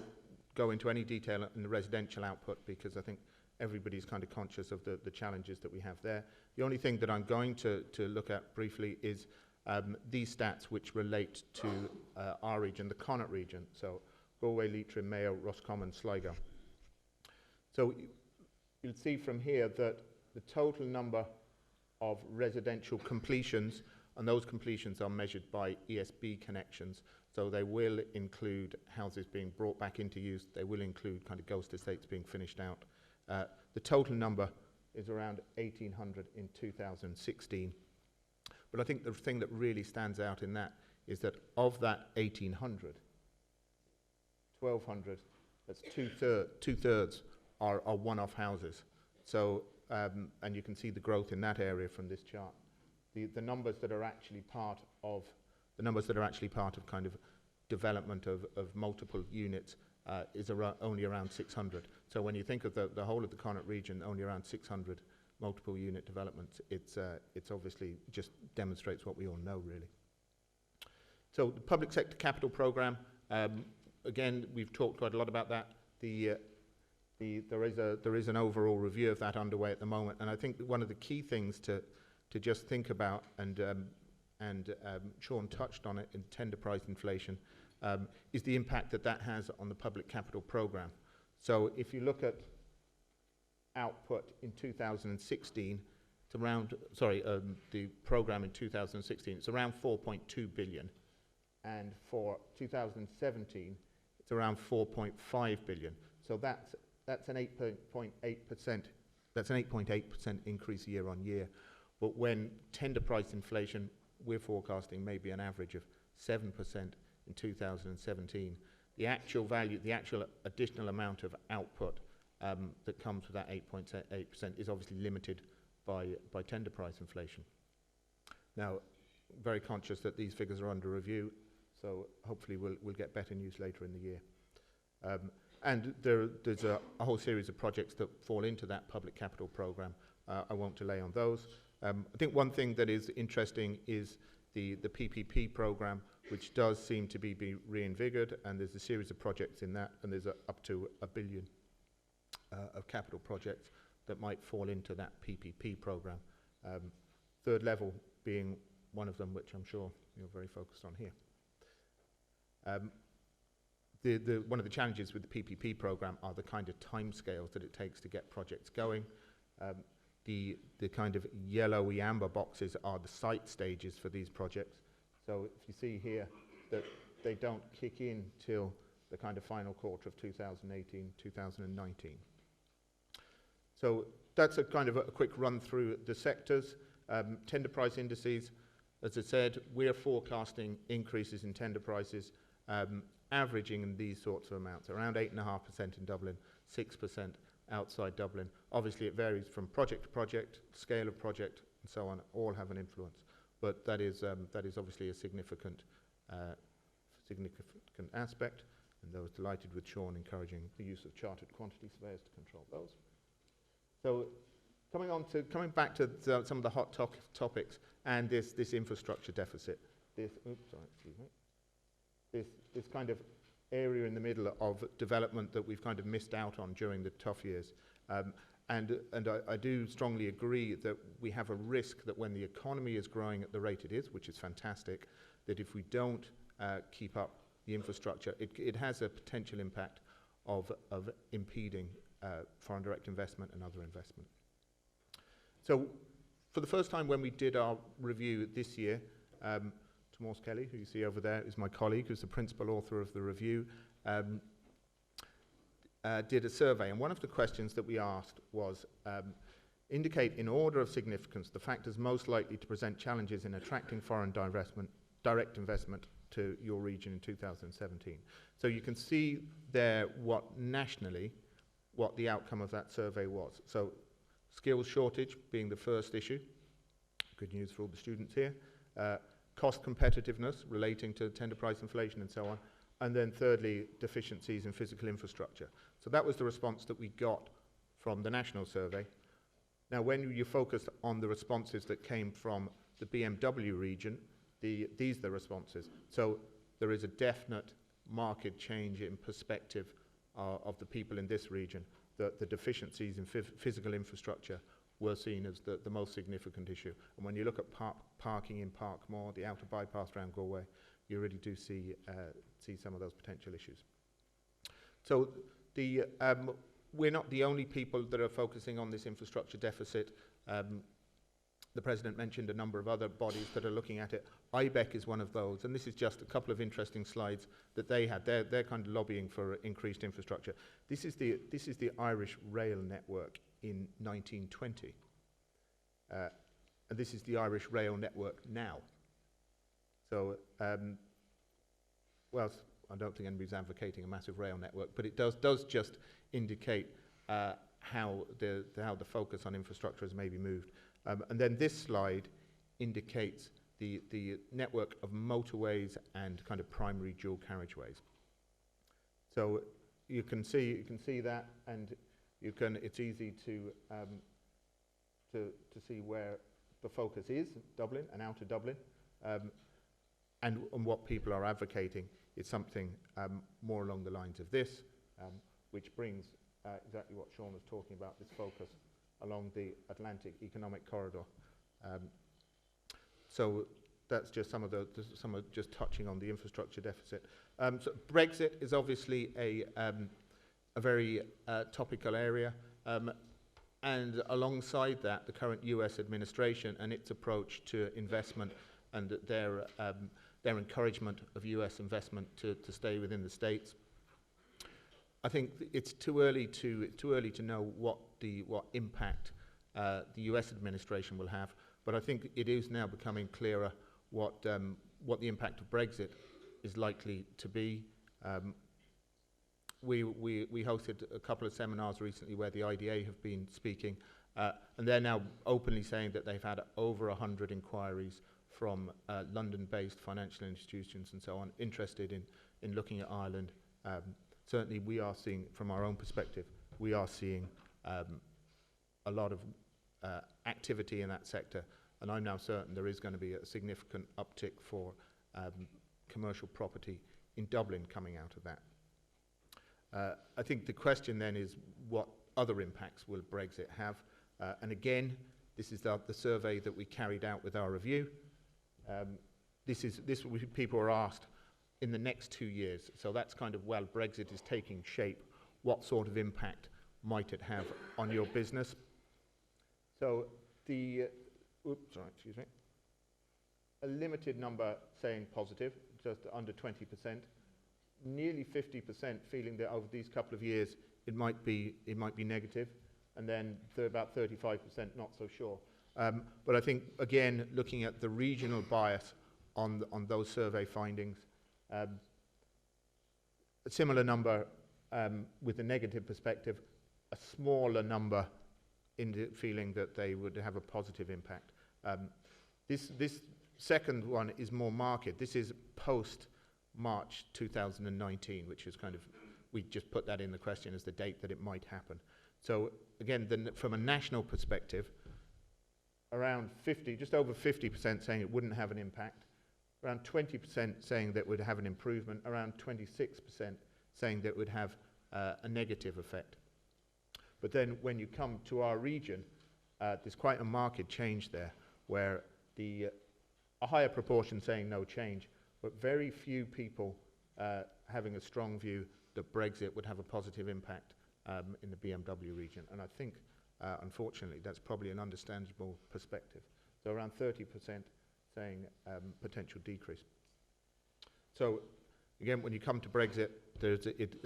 go into any detail in the residential output because I think everybody's kind of conscious of the challenges that we have there. The only thing that I'm going to look at briefly is these stats which relate to our region, the Connaught region, so Galway, Leitrim, Mayo, Roscommon, Sligo. So you'll see from here that the total number of residential completions, and those completions are measured by ESB connections, so they will include houses being brought back into use, they will include kind of ghost estates being finished out. The total number is around 1,800 in 2016. But I think the thing that really stands out in that is that of that 1,800, 1,200, that's two-thirds are one-off houses. So, and you can see the growth in that area from this chart. The numbers that are actually part of kind of development of multiple units is only around 600. So when you think of the whole of the Connaught region, only around 600 multiple unit developments, it's obviously just demonstrates what we all know, really. So the public sector capital program, again, we've talked quite a lot about that. There is an overall review of that underway at the moment, and I think that one of the key things to just think about, and Sean touched on it in tender price inflation, is the impact that has on the public capital program. So if you look at output in 2016, it's around, the program in 2016, it's around 4.2 billion. And for 2017, it's around 4.5 billion. So that's an 8.8%. That's an 8.8% increase year on year. But when tender price inflation, we're forecasting maybe an average of 7% in 2017. The actual value, the actual additional amount of output that comes with that 8.8% is obviously limited by tender price inflation. Now, very conscious that these figures are under review, so hopefully we'll get better news later in the year. And there's a whole series of projects that fall into that public capital program. I won't delay on those. I think one thing that is interesting is the PPP program, which does seem to be reinvigorated, and there's a series of projects in that, and there's up to $1 billion of capital projects that might fall into that PPP program. Third level being one of them, which I'm sure you're very focused on here. One of the challenges with the PPP program are the kind of timescales that it takes to get projects going. The kind of yellowy amber boxes are the site stages for these projects. So if you see here that they don't kick in till the kind of final quarter of 2018, 2019. So that's a kind of a quick run through the sectors. Tender price indices, as I said, we're forecasting increases in tender prices, averaging in these sorts of amounts, around 8.5% in Dublin, 6% outside Dublin. Obviously it varies from project to project, scale of project and so on, all have an influence. But that is obviously a significant aspect, and I was delighted with Sean encouraging the use of chartered quantity surveyors to control those. So coming back to some of the hot topics and this infrastructure deficit, this kind of area in the middle of development that we've kind of missed out on during the tough years. And I do strongly agree that we have a risk that when the economy is growing at the rate it is, which is fantastic, that if we don't keep up the infrastructure, it has a potential impact of impeding foreign direct investment and other investment. So for the first time when we did our review this year, Tomas Kelly, who you see over there, is my colleague, who's the principal author of the review, did a survey. And one of the questions that we asked was, indicate in order of significance the factors most likely to present challenges in attracting foreign direct investment to your region in 2017. So you can see there nationally what the outcome of that survey was. So skills shortage being the first issue, good news for all the students here, cost competitiveness relating to tender price inflation and so on, and then thirdly, deficiencies in physical infrastructure. So that was the response that we got from the national survey. Now when you focus on the responses that came from the BMW region, these are the responses. So there is a definite market change in perspective of the people in this region. The deficiencies in physical infrastructure were seen as the most significant issue. And when you look at parking in Parkmore, the outer bypass around Galway, you really do see some of those potential issues. So we're not the only people that are focusing on this infrastructure deficit. The President mentioned a number of other bodies that are looking at it. IBEC is one of those, and this is just a couple of interesting slides that they had. They're kind of lobbying for increased infrastructure. This is the Irish rail network in 1920. And this is the Irish rail network now. So, well, I don't think anybody's advocating a massive rail network, but it does just indicate how the focus on infrastructure has maybe moved. And then this slide indicates the network of motorways and kind of primary dual carriageways. So you can see that, and it's easy to see where the focus is, Dublin and outer Dublin, and what people are advocating is something more along the lines of this, which brings exactly what Sean was talking about, this focus along the Atlantic Economic Corridor. So that's just some of just touching on the infrastructure deficit. So Brexit is obviously a very topical area, and alongside that, the current US administration and its approach to investment and their encouragement of US investment to stay within the States. I think it's too early to know what impact the US administration will have, but I think it is now becoming clearer what the impact of Brexit is likely to be. We hosted a couple of seminars recently where the IDA have been speaking, and they're now openly saying that they've had over 100 inquiries from London-based financial institutions and so on interested in looking at Ireland. Certainly we are seeing, from our own perspective, we are seeing a lot of activity in that sector, and I'm now certain there is going to be a significant uptick for commercial property in Dublin coming out of that. I think the question then is, what other impacts will Brexit have? And this is the survey that we carried out with our review. People are asked in the next 2 years, so that's kind of, well, Brexit is taking shape, what sort of impact might it have on your business? So a limited number saying positive, just under 20%, nearly 50% feeling that over these couple of years it might be negative, and then about 35% not so sure. But I think, again, looking at the regional bias on those survey findings, a similar number with a negative perspective, a smaller number in the feeling that they would have a positive impact. This second one is more market. This is post-March 2019, which is kind of, we just put that in the question as the date that it might happen. So again, from a national perspective, around 50, just over 50% saying it wouldn't have an impact, around 20% saying that it would have an improvement, around 26% saying that it would have a negative effect. But then when you come to our region, there's quite a marked change there, where a higher proportion saying no change, but very few people having a strong view that Brexit would have a positive impact in the BMW region. And I think, unfortunately, that's probably an understandable perspective. So around 30% saying potential decrease. So again, when you come to Brexit,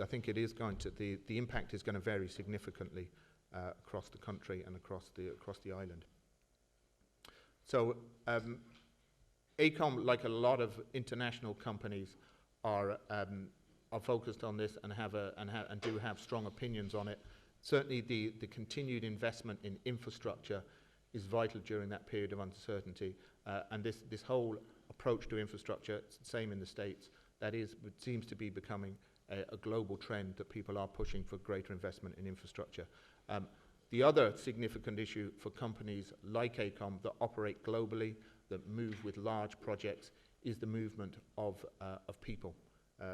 I think it is going to, the impact is going to vary significantly across the country and across the island. So AECOM, like a lot of international companies, are focused on this and do have strong opinions on it. Certainly the continued investment in infrastructure is vital during that period of uncertainty, and this whole approach to infrastructure, it's the same in the States, it seems to be becoming a global trend that people are pushing for greater investment in infrastructure. The other significant issue for companies like AECOM that operate globally, that move with large projects, is the movement of people.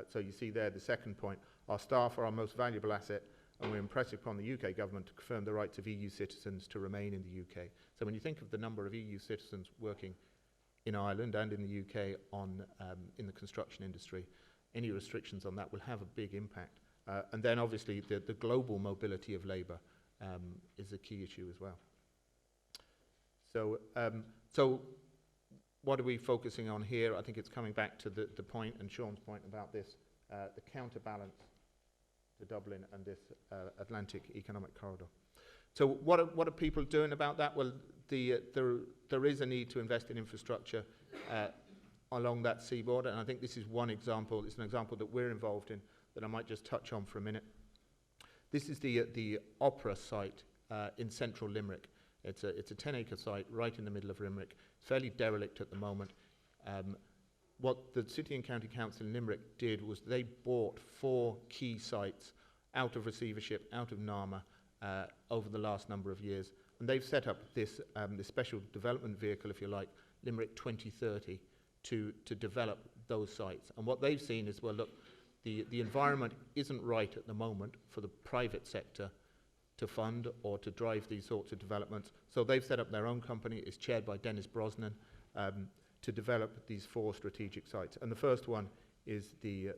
So you see there the second point, our staff are our most valuable asset, and we're impressed upon the UK government to confirm the rights of EU citizens to remain in the UK. So when you think of the number of EU citizens working in Ireland and in the UK in the construction industry, any restrictions on that will have a big impact. And then obviously the global mobility of labour is a key issue as well. So what are we focusing on here? I think it's coming back to the point, and Sean's point about this, the counterbalance to Dublin and this Atlantic Economic Corridor. So what are people doing about that? Well, there is a need to invest in infrastructure along that seaboard, and I think this is one example. It's an example that we're involved in that I might just touch on for a minute. This is the opera site in central Limerick. It's a 10-acre site right in the middle of Limerick. It's fairly derelict at the moment. What the City and County Council in Limerick did was they bought 4 key sites out of receivership, out of NAMA, over the last number of years. And they've set up this special development vehicle, if you like, Limerick 2030, to develop those sites. And what they've seen is, well, look, the environment isn't right at the moment for the private sector to fund or to drive these sorts of developments. So they've set up their own company. It's chaired by Dennis Brosnan, to develop these 4 strategic sites. And the first one is the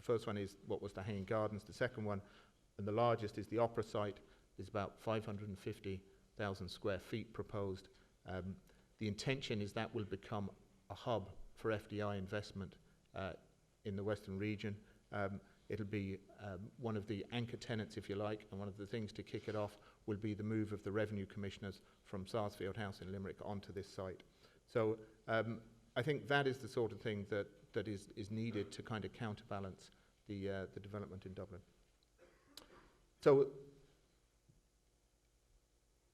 first one is what was the Hanging Gardens. The second one, and the largest, is the Opera site. Is about 550,000 square feet proposed. The intention is that will become a hub for FDI investment in the Western region. It'll be one of the anchor tenants, if you like, and one of the things to kick it off will be the move of the revenue commissioners from Sarsfield House in Limerick onto this site. So I think that is the sort of thing that is needed to kind of counterbalance the development in Dublin. So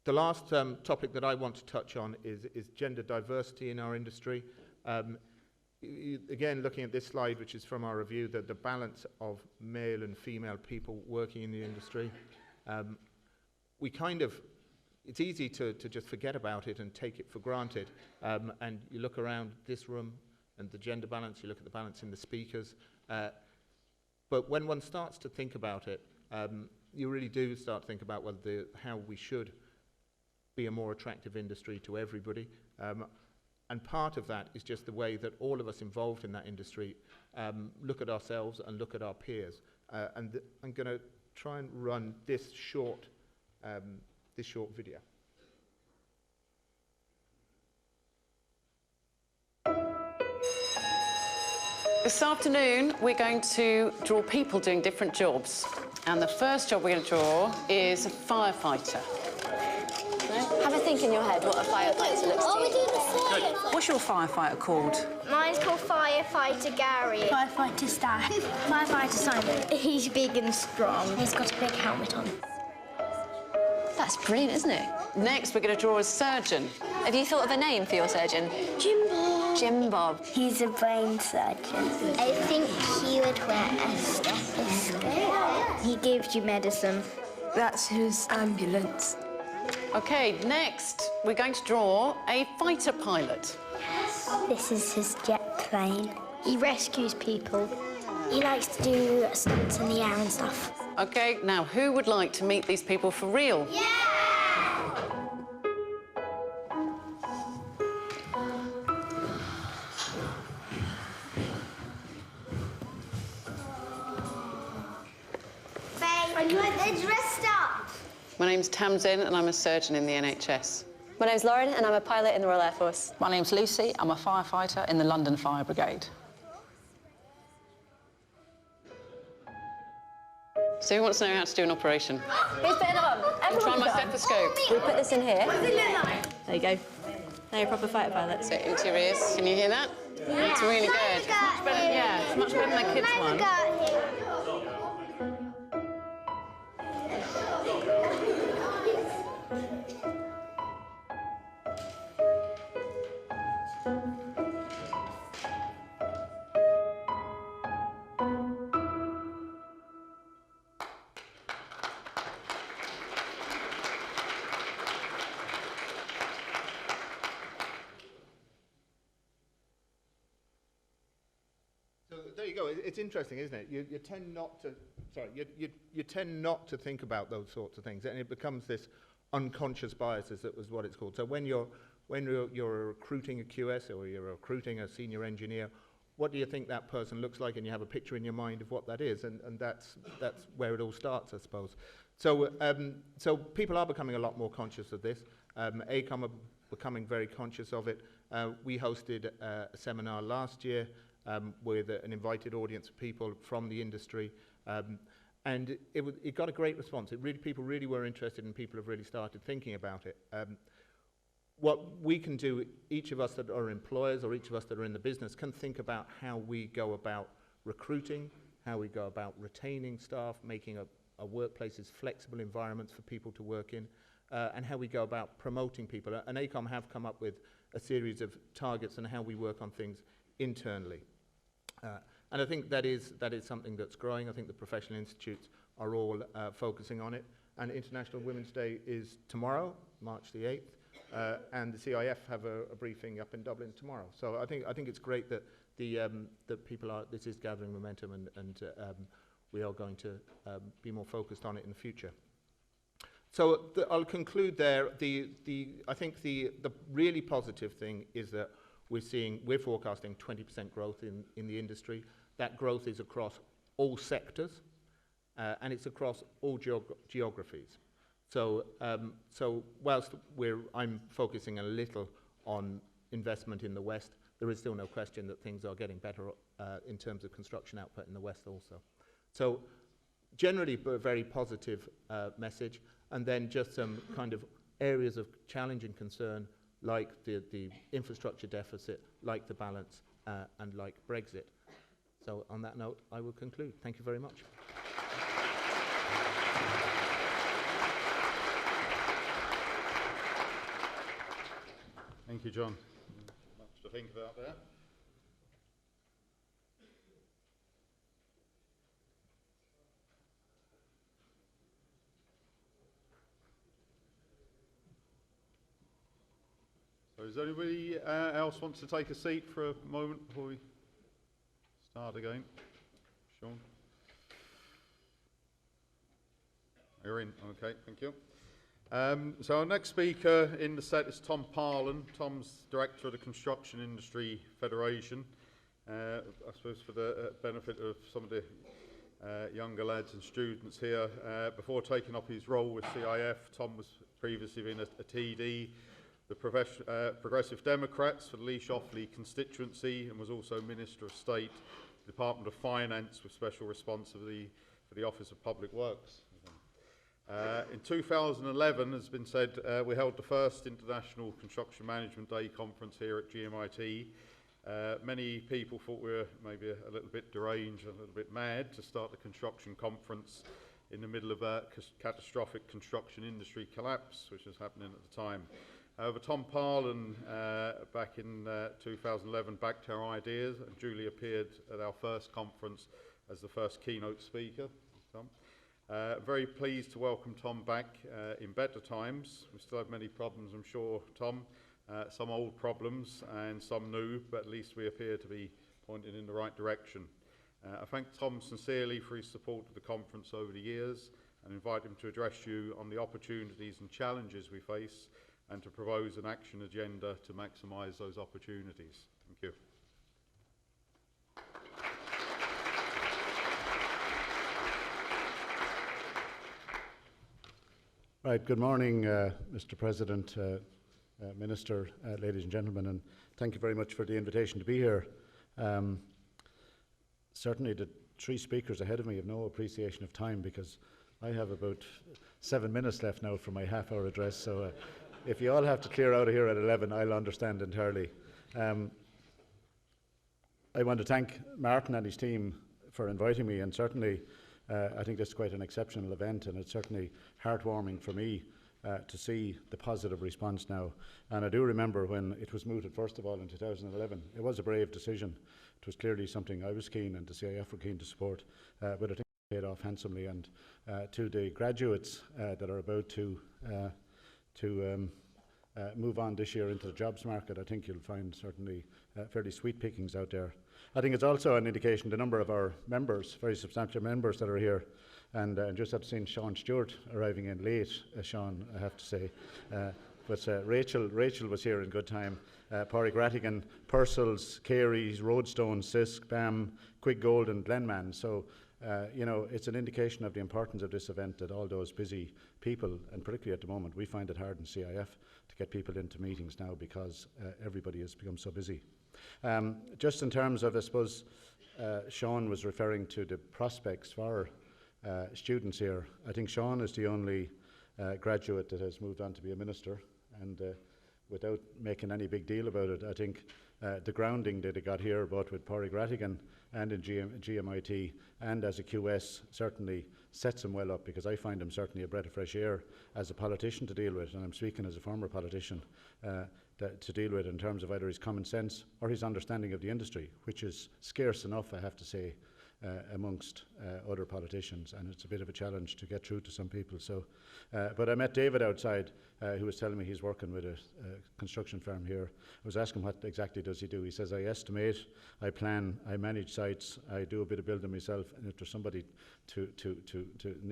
the last topic that I want to touch on is gender diversity in our industry. Again, looking at this slide, which is from our review, the balance of male and female people working in the industry, it's easy to just forget about it and take it for granted. And you look around this room and the gender balance, you look at the balance in the speakers. But when one starts to think about it, you really do start to think about how we should be a more attractive industry to everybody. And part of that is just the way that all of us involved in that industry look at ourselves and look at our peers. And I'm going to try and run this short video. This afternoon, we're going to draw people doing different jobs. And the first job we're going to draw is a firefighter. Have a think in your head what a firefighter looks like. Oh, we're doing a firefighter. What's your firefighter called? Mine's called Firefighter Gary. Firefighter Stan. Firefighter Simon. He's big and strong. He's got a big helmet on. That's brilliant, isn't it? Next, we're going to draw a surgeon. Have you thought of a name for your surgeon? Jim Bob. Jim Bob. He's a brain surgeon. I think he would wear a stethoscope. He gives you medicine. That's his ambulance. OK, next, we're going to draw a fighter pilot. This is his jet plane. He rescues people. He likes to do stunts in the air and stuff. OK, now, who would like to meet these people for real? Yeah! Are you dressed up? My name's Tamsin, and I'm a surgeon in the NHS. My name's Lauren and I'm a pilot in the Royal Air Force. My name's Lucy. I'm a firefighter in the London Fire Brigade. So who wants to know how to do an operation? Who's putting it on? I'm trying my put it on. stethoscope. We put this in here. There you go. Now you're a proper fighter pilot. So into your ears. Can you hear that? Yeah. It's really good. It's much better, yeah, it's much better than the kids' one. So there you go. It's interesting, isn't it? You tend not to, you tend not to think about those sorts of things, and it becomes this unconscious bias, that was what it's called. So when you're recruiting a QS or you're recruiting a senior engineer, what do you think that person looks like? And you have a picture in your mind of what that is, and that's where it all starts, I suppose. So so people are becoming a lot more conscious of this. ACOM are becoming very conscious of it. We hosted a seminar last year with an invited audience of people from the industry, and it got a great response. People really were interested, and people have really started thinking about it. What we can do, each of us that are employers or each of us that are in the business, can think about how we go about recruiting, how we go about retaining staff, making a workplaces flexible environments for people to work in, and how we go about promoting people. And ACOM have come up with a series of targets on how we work on things internally. And I think that is something that's growing. I think the professional institutes are all focusing on it. And International Women's Day is tomorrow, March the 8th, and the CIF have a briefing up in Dublin tomorrow. So I think it's great that that people are. This is gathering momentum, and we are going to be more focused on it in the future. So I'll conclude there. I think the really positive thing is that we're forecasting 20% growth in the industry. That growth is across all sectors, and it's across all geographies. So whilst I'm focusing a little on investment in the West, there is still no question that things are getting better in terms of construction output in the West also. So generally a very positive message, and then just some kind of areas of challenge and concern, like the infrastructure deficit, like the balance, and like Brexit. So on that note, I will conclude. Thank you very much. Thank you, John. Much to think about there. So does anybody else wants to take a seat for a moment before we start again? Sean? You're in, okay, thank you. So our next speaker in the set is Tom Parlin. Tom's Director of the Construction Industry Federation. I suppose for the benefit of some of the younger lads and students here, before taking up his role with CIF, Tom was previously been a TD, the Progressive Democrats for the Leash Offley constituency, and was also Minister of State, Department of Finance, with special responsibility for the Office of Public Works. In 2011, as has been said, we held the first International Construction Management Day conference here at GMIT. Many people thought we were maybe a little bit deranged, a little bit mad to start the construction conference in the middle of a catastrophic construction industry collapse, which was happening at the time. However, Tom Parlin, back in 2011, backed our ideas and duly appeared at our first conference as the first keynote speaker. Tom. Very pleased to welcome Tom back in better times. We still have many problems, I'm sure, Tom, some old problems and some new, but at least we appear to be pointing in the right direction. I thank Tom sincerely for his support of the conference over the years and invite him to address you on the opportunities and challenges we face and to propose an action agenda to maximise those opportunities. Thank you. Right, good morning, Mr. President, Minister, ladies and gentlemen, and thank you very much for the invitation to be here. Certainly the three speakers ahead of me have no appreciation of time because I have about 7 minutes left now for my half-hour address, so if you all have to clear out of here at 11, I'll understand entirely. I want to thank Martin and his team for inviting me, and certainly I think this is quite an exceptional event, and it's certainly heartwarming for me to see the positive response now. And I do remember when it was mooted first of all in 2011, it was a brave decision. It was clearly something I was keen and the CIF were keen to support, but I think it paid off handsomely. And to the graduates that are about to move on this year into the jobs market, I think you'll find certainly fairly sweet pickings out there. I think it's also an indication the number of our members, very substantial members that are here, and just have seen Sean Stewart arriving in late, Sean, I have to say. But Rachel was here in good time. Pádraig Rattigan, Purcell's, Carey's, Roadstone, Sisk, BAM, Quig Gold and Glenman. So, you know, it's an indication of the importance of this event that all those busy people, and particularly at the moment, we find it hard in CIF to get people into meetings now because everybody has become so busy. Just in terms of, I suppose, Sean was referring to the prospects for students here. I think Sean is the only graduate that has moved on to be a minister, and without making any big deal about it, I think the grounding that he got here, both with Pádraig Rattigan and in GMIT and as a QS, certainly sets him well up, because I find him certainly a breath of fresh air as a politician to deal with, and I'm speaking as a former politician, to deal with in terms of either his common sense or his understanding of the industry, which is scarce enough, I have to say, amongst other politicians, and it's a bit of a challenge to get through to some people. So, but I met David outside, who was telling me he's working with a construction firm here. I was asking what exactly does he do. He says, I estimate, I plan, I manage sites, I do a bit of building myself, and if there's somebody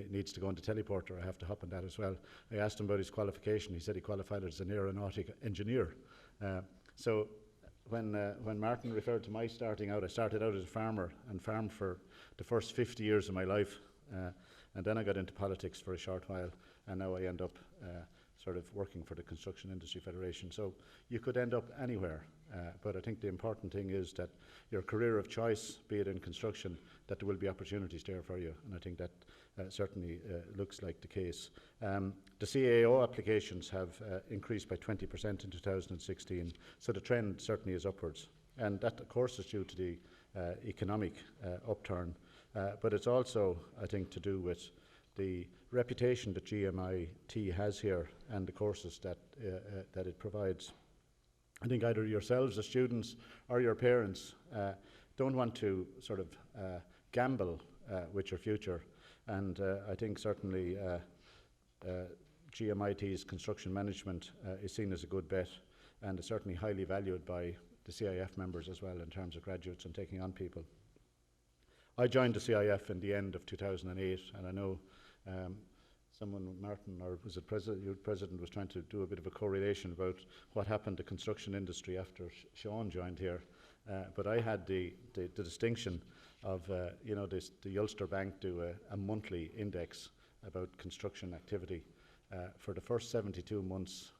needs to go into teleporter, I have to hop on that as well. I asked him about his qualification. He said he qualified as an aeronautic engineer. So when Martin referred to my starting out, I started out as a farmer and farmed for the first 50 years of my life, and then I got into politics for a short while, and now I end up sort of working for the Construction Industry Federation. So you could end up anywhere, but I think the important thing is that your career of choice, be it in construction, that there will be opportunities there for you, and I think that certainly looks like the case. The CAO applications have increased by 20% in 2016, so the trend certainly is upwards, and that of course is due to the economic upturn, but it's also, I think, to do with the reputation that GMIT has here and the courses that it provides. I think either yourselves as students or your parents don't want to sort of gamble with your future, and I think certainly GMIT's construction management is seen as a good bet, and is certainly highly valued by the CIF members as well in terms of graduates and taking on people. I joined the CIF in the end of 2008, and I know someone, Martin, or was it your president, was trying to do a bit of a correlation about what happened to construction industry after Sean joined here. But I had the distinction of, you know, the Ulster Bank do a monthly index about construction activity. For the first 72 months,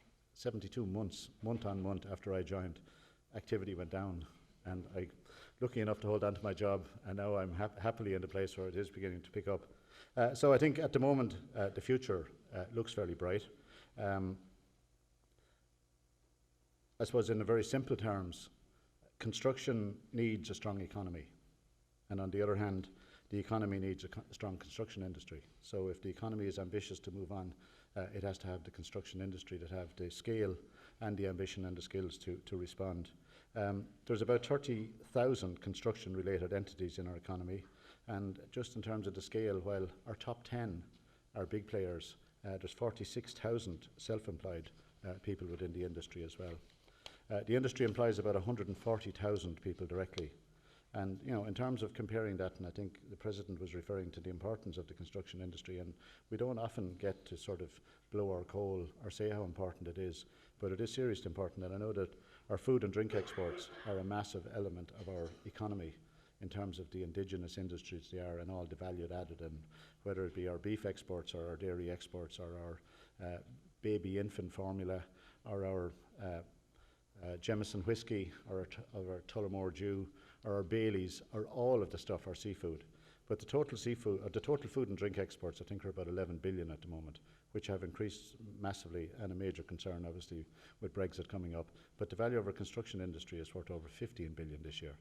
month on month after I joined, activity went down, and I lucky enough to hold on to my job, and now I'm happily in the place where it is beginning to pick up. So I think at the moment the future looks fairly bright. I suppose in very simple terms, construction needs a strong economy, and on the other hand, the economy needs a strong construction industry. So if the economy is ambitious to move on, it has to have the construction industry that have the scale and the ambition and the skills to respond. There's about 30,000 construction-related entities in our economy, and just in terms of the scale, while our top 10 are big players, there's 46,000 self-employed people within the industry as well. The industry employs about 140,000 people directly. And, you know, in terms of comparing that, and I think the President was referring to the importance of the construction industry, and we don't often get to sort of blow our coal or say how important it is, but it is seriously important. And I know that our food and drink exports are a massive element of our economy in terms of the indigenous industries they are and all the value added, and whether it be our beef exports or our dairy exports or our baby infant formula or our Jameson whiskey or our Tullamore Dew or our Baileys, or all of the stuff, our seafood. But the total seafood, or the total food and drink exports, I think are about 11 billion at the moment, which have increased massively, and a major concern obviously with Brexit coming up. But the value of our construction industry is worth over 15 billion this year.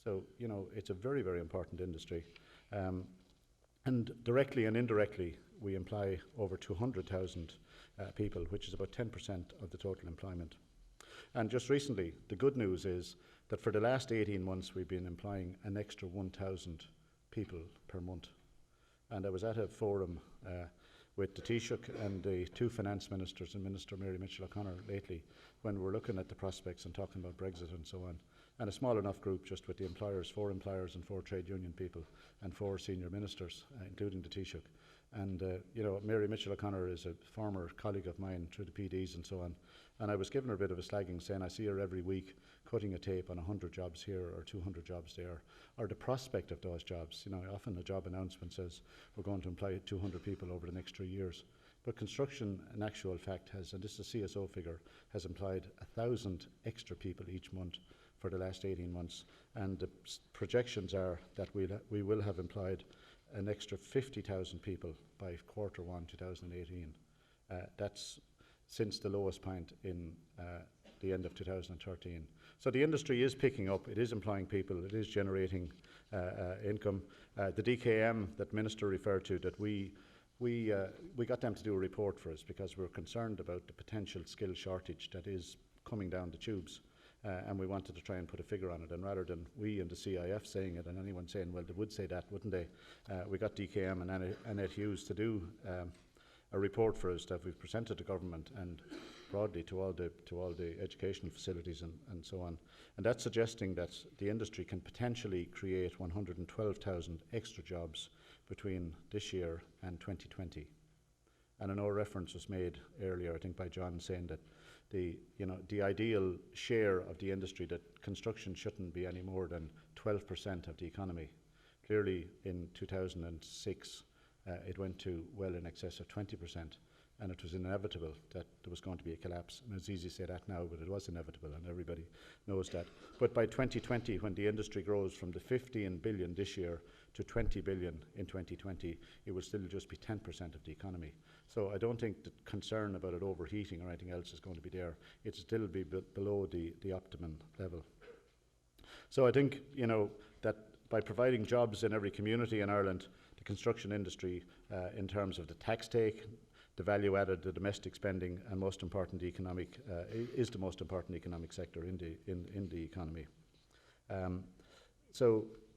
So, you know, it's a very, very important industry. And directly and indirectly, we employ over 200,000 people, which is about 10% of the total employment. And just recently, the good news is that for the last 18 months, we've been employing an extra 1,000 people per month. And I was at a forum with the Taoiseach and the two finance ministers and Minister Mary Mitchell O'Connor lately, when we were looking at the prospects and talking about Brexit and so on. And a small enough group just with the employers, 4 employers and 4 trade union people and 4 senior ministers, including the Taoiseach. And, you know, Mary Mitchell O'Connor is a former colleague of mine through the PDs and so on. And I was giving her a bit of a slagging, saying I see her every week cutting a tape on 100 jobs here or 200 jobs there, or the prospect of those jobs. You know, often a job announcement says we're going to employ 200 people over the next 3 years. But construction, in actual fact, has, and this is a CSO figure, has employed 1,000 extra people each month for the last 18 months. And the projections are that we will have employed an extra 50,000 people by Q1 2018. That's since the lowest point in the end of 2013. So the industry is picking up, it is employing people, it is generating income. The DKM that Minister referred to, that we got them to do a report for us because we're concerned about the potential skill shortage that is coming down the tubes. And we wanted to try and put a figure on it, and rather than we and the CIF saying it and anyone saying, well, they would say that, wouldn't they? We got DKM and Annette Hughes to do a report for us that we've presented to government and broadly to all the educational facilities and so on. And that's suggesting that the industry can potentially create 112,000 extra jobs between this year and 2020. And I know a reference was made earlier, I think by John, saying that the ideal share of the industry, that construction shouldn't be any more than 12% of the economy. Clearly in 2006 it went to well in excess of 20%, and it was inevitable that there was going to be a collapse. And it's easy to say that now, but it was inevitable and everybody knows that. But by 2020, when the industry grows from the 15 billion this year to 20 billion in 2020, it will still just be 10% of the economy. So I don't think the concern about it overheating or anything else is going to be there. It'll still be below the optimum level. So I think, you know, that by providing jobs in every community in Ireland, the construction industry, in terms of the tax take, the value added, the domestic spending, and most important, the economic, is the most important economic sector in the economy. And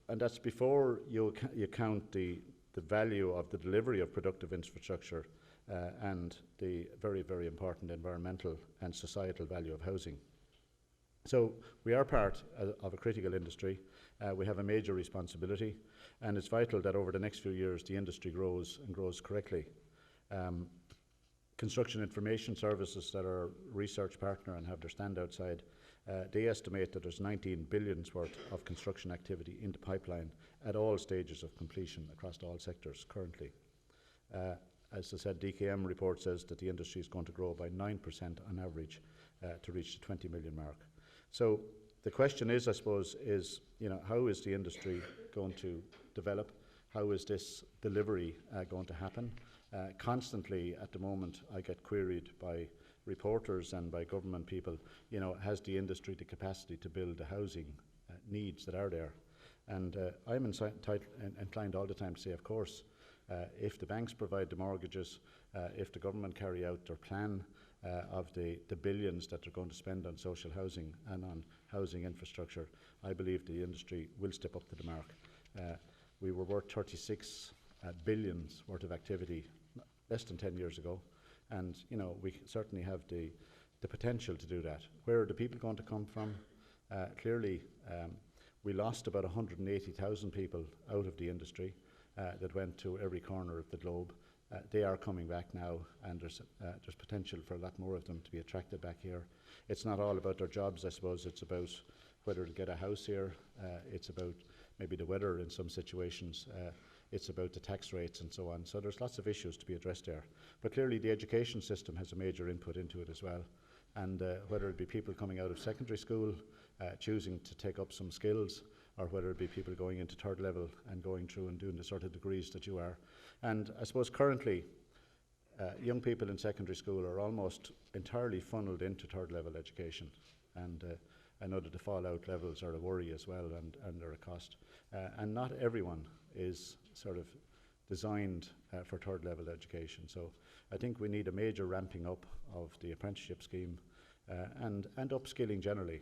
that's before you count the value of the delivery of productive infrastructure and the very, very important environmental and societal value of housing. So we are part of a critical industry. We have a major responsibility, and it's vital that over the next few years the industry grows and grows correctly. Construction Information Services, that are a research partner and have their stand outside, they estimate that there's 19 billions worth of construction activity in the pipeline at all stages of completion across all sectors currently. As I said, DKM report says that the industry is going to grow by 9% on average to reach the 20 million mark. So the question is, I suppose, is, you know, how is the industry going to develop? How is this delivery going to happen? Constantly at the moment I get queried by reporters and by government people, you know, has the industry the capacity to build the housing needs that are there? And I'm inclined all the time to say, of course, if the banks provide the mortgages, if the government carry out their plan of the billions that they're going to spend on social housing and on housing infrastructure, I believe the industry will step up to the mark. We were worth 36 billions worth of activity less than 10 years ago, and you know, we certainly have the the potential to do that. Where are the people going to come from? Clearly, we lost about 180,000 people out of the industry that went to every corner of the globe. They are coming back now, and there's potential for a lot more of them to be attracted back here. It's not all about their jobs, I suppose. It's about whether to get a house here. It's about maybe the weather in some situations. It's about the tax rates and so on. So there's lots of issues to be addressed there. But clearly the education system has a major input into it as well. And whether it be people coming out of secondary school, choosing to take up some skills, or whether it be people going into third level and going through and doing the sort of degrees that you are. And I suppose currently, young people in secondary school are almost entirely funneled into third level education. And I know that the fallout levels are a worry as well, and they're a cost. And not everyone is sort of designed for third level education. So I think we need a major ramping up of the apprenticeship scheme and upskilling generally.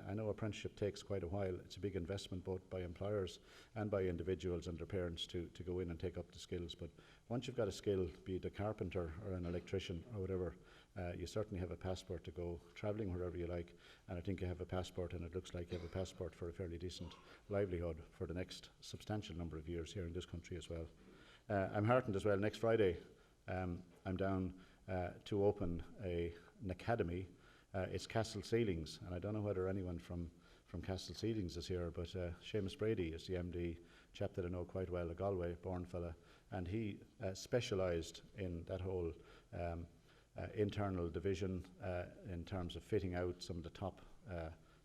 I know apprenticeship takes quite a while. It's a big investment both by employers and by individuals and their parents to go in and take up the skills. But once you've got a skill, be it a carpenter or an electrician or whatever, you certainly have a passport to go travelling wherever you like. And I think you have a passport, and it looks like you have a passport for a fairly decent livelihood for the next substantial number of years here in this country as well. I'm heartened as well. Next Friday, I'm down to open an academy. It's Castle Ceilings, and I don't know whether anyone from Castle Ceilings is here, but Seamus Brady is the MD, chap that I know quite well, a Galway-born fella, and he specialised in that whole internal division in terms of fitting out some of the top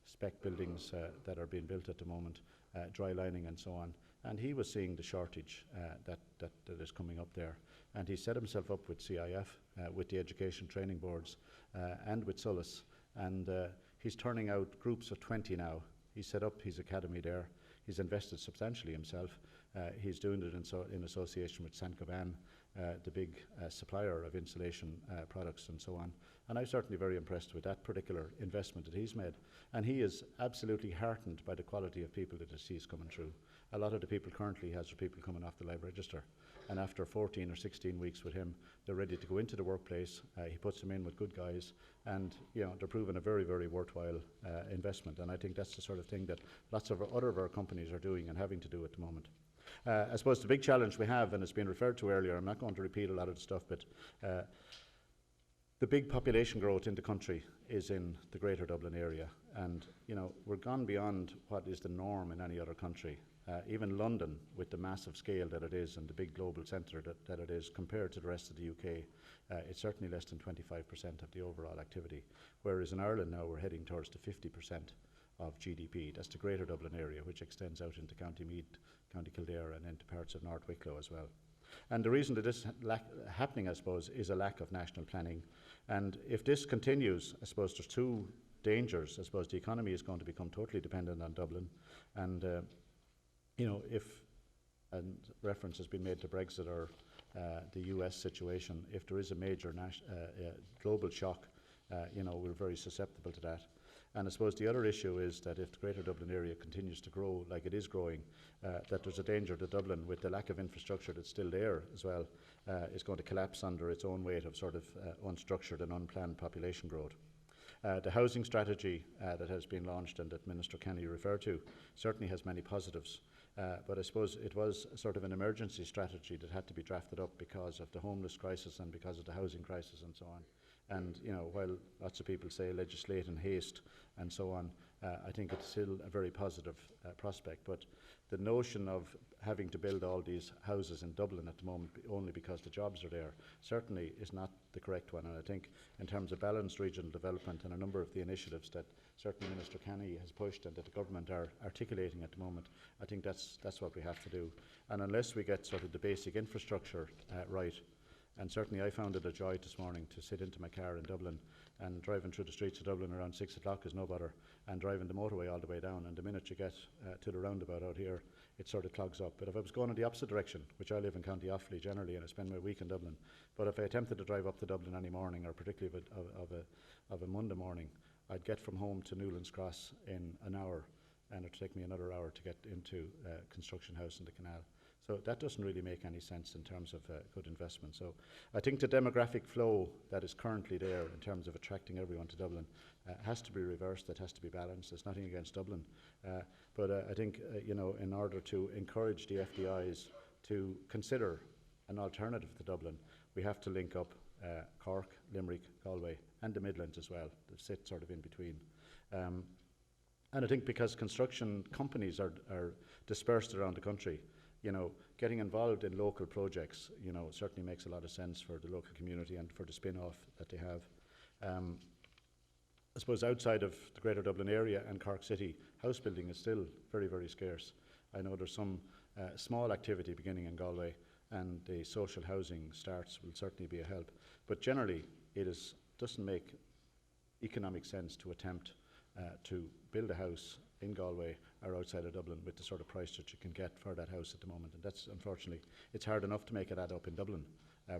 spec buildings that are being built at the moment, dry lining and so on. And he was seeing the shortage that is coming up there. And he set himself up with CIF, with the education training boards, and with SOLAS. And he's turning out groups of 20 now. He set up his academy there. He's invested substantially himself. He's doing it in association with Saint-Gobain, the big supplier of insulation products and so on. And I'm certainly very impressed with that particular investment that he's made. And he is absolutely heartened by the quality of people that he sees coming through. A lot of the people currently he has are people coming off the live register. And after 14 or 16 weeks with him, they're ready to go into the workplace. He puts them in with good guys, and they're proving a very, very worthwhile investment. And I think that's the sort of thing that lots of other of our companies are doing and having to do at the moment. I suppose the big challenge we have, and it's been referred to earlier, I'm not going to repeat a lot of the stuff, but the big population growth in the country is in the Greater Dublin area. And, we're gone beyond what is the norm in any other country. Even London, with the massive scale that it is and the big global centre that it is, compared to the rest of the UK, it's certainly less than 25% of the overall activity. Whereas in Ireland now we're heading towards the 50% of GDP. That's the Greater Dublin area, which extends out into County Meath, County Kildare, and into parts of North Wicklow as well. And the reason that this is happening, I suppose, is a lack of national planning. And if this continues, I suppose there's two dangers. I suppose the economy is going to become totally dependent on Dublin, and if, and reference has been made to Brexit or the US situation, if there is a major global shock, we're very susceptible to that. And I suppose the other issue is that if the Greater Dublin area continues to grow like it is growing, that there's a danger that Dublin, with the lack of infrastructure that's still there as well, is going to collapse under its own weight of sort of unstructured and unplanned population growth. The housing strategy that has been launched and that Minister Kenny referred to certainly has many positives. But I suppose it was sort of an emergency strategy that had to be drafted up because of the homeless crisis and because of the housing crisis and so on. And while lots of people say legislate in haste and so on, I think it's still a very positive prospect. But the notion of having to build all these houses in Dublin at the moment only because the jobs are there certainly is not the correct one. And I think in terms of balanced regional development and a number of the initiatives that certainly Minister Kenny has pushed and that the government are articulating at the moment, I think that's what we have to do. And unless we get sort of the basic infrastructure right, and certainly I found it a joy this morning to sit into my car in Dublin, and driving through the streets of Dublin around 6 o'clock is no bother, and driving the motorway all the way down, and the minute you get to the roundabout out here, it sort of clogs up. But if I was going in the opposite direction, which I live in County Offaly generally and I spend my week in Dublin, but if I attempted to drive up to Dublin any morning, or particularly of a Monday morning, I'd get from home to Newlands Cross in an hour, and it'd take me another hour to get into Construction House in the Canal. So that doesn't really make any sense in terms of good investment. So I think the demographic flow that is currently there in terms of attracting everyone to Dublin has to be reversed. It has to be balanced. There's nothing against Dublin, but I think in order to encourage the FDIs to consider an alternative to Dublin, we have to link up Cork, Limerick, Galway, and the Midlands as well. They sit sort of in between. And I think because construction companies are dispersed around the country, getting involved in local projects, certainly makes a lot of sense for the local community and for the spin-off that they have. I suppose outside of the Greater Dublin area and Cork City, house building is still very, very scarce. I know there's some small activity beginning in Galway, and the social housing starts will certainly be a help. But generally, doesn't make economic sense to attempt to build a house in Galway or outside of Dublin with the sort of price that you can get for that house at the moment. And that's, unfortunately, it's hard enough to make it add up in Dublin,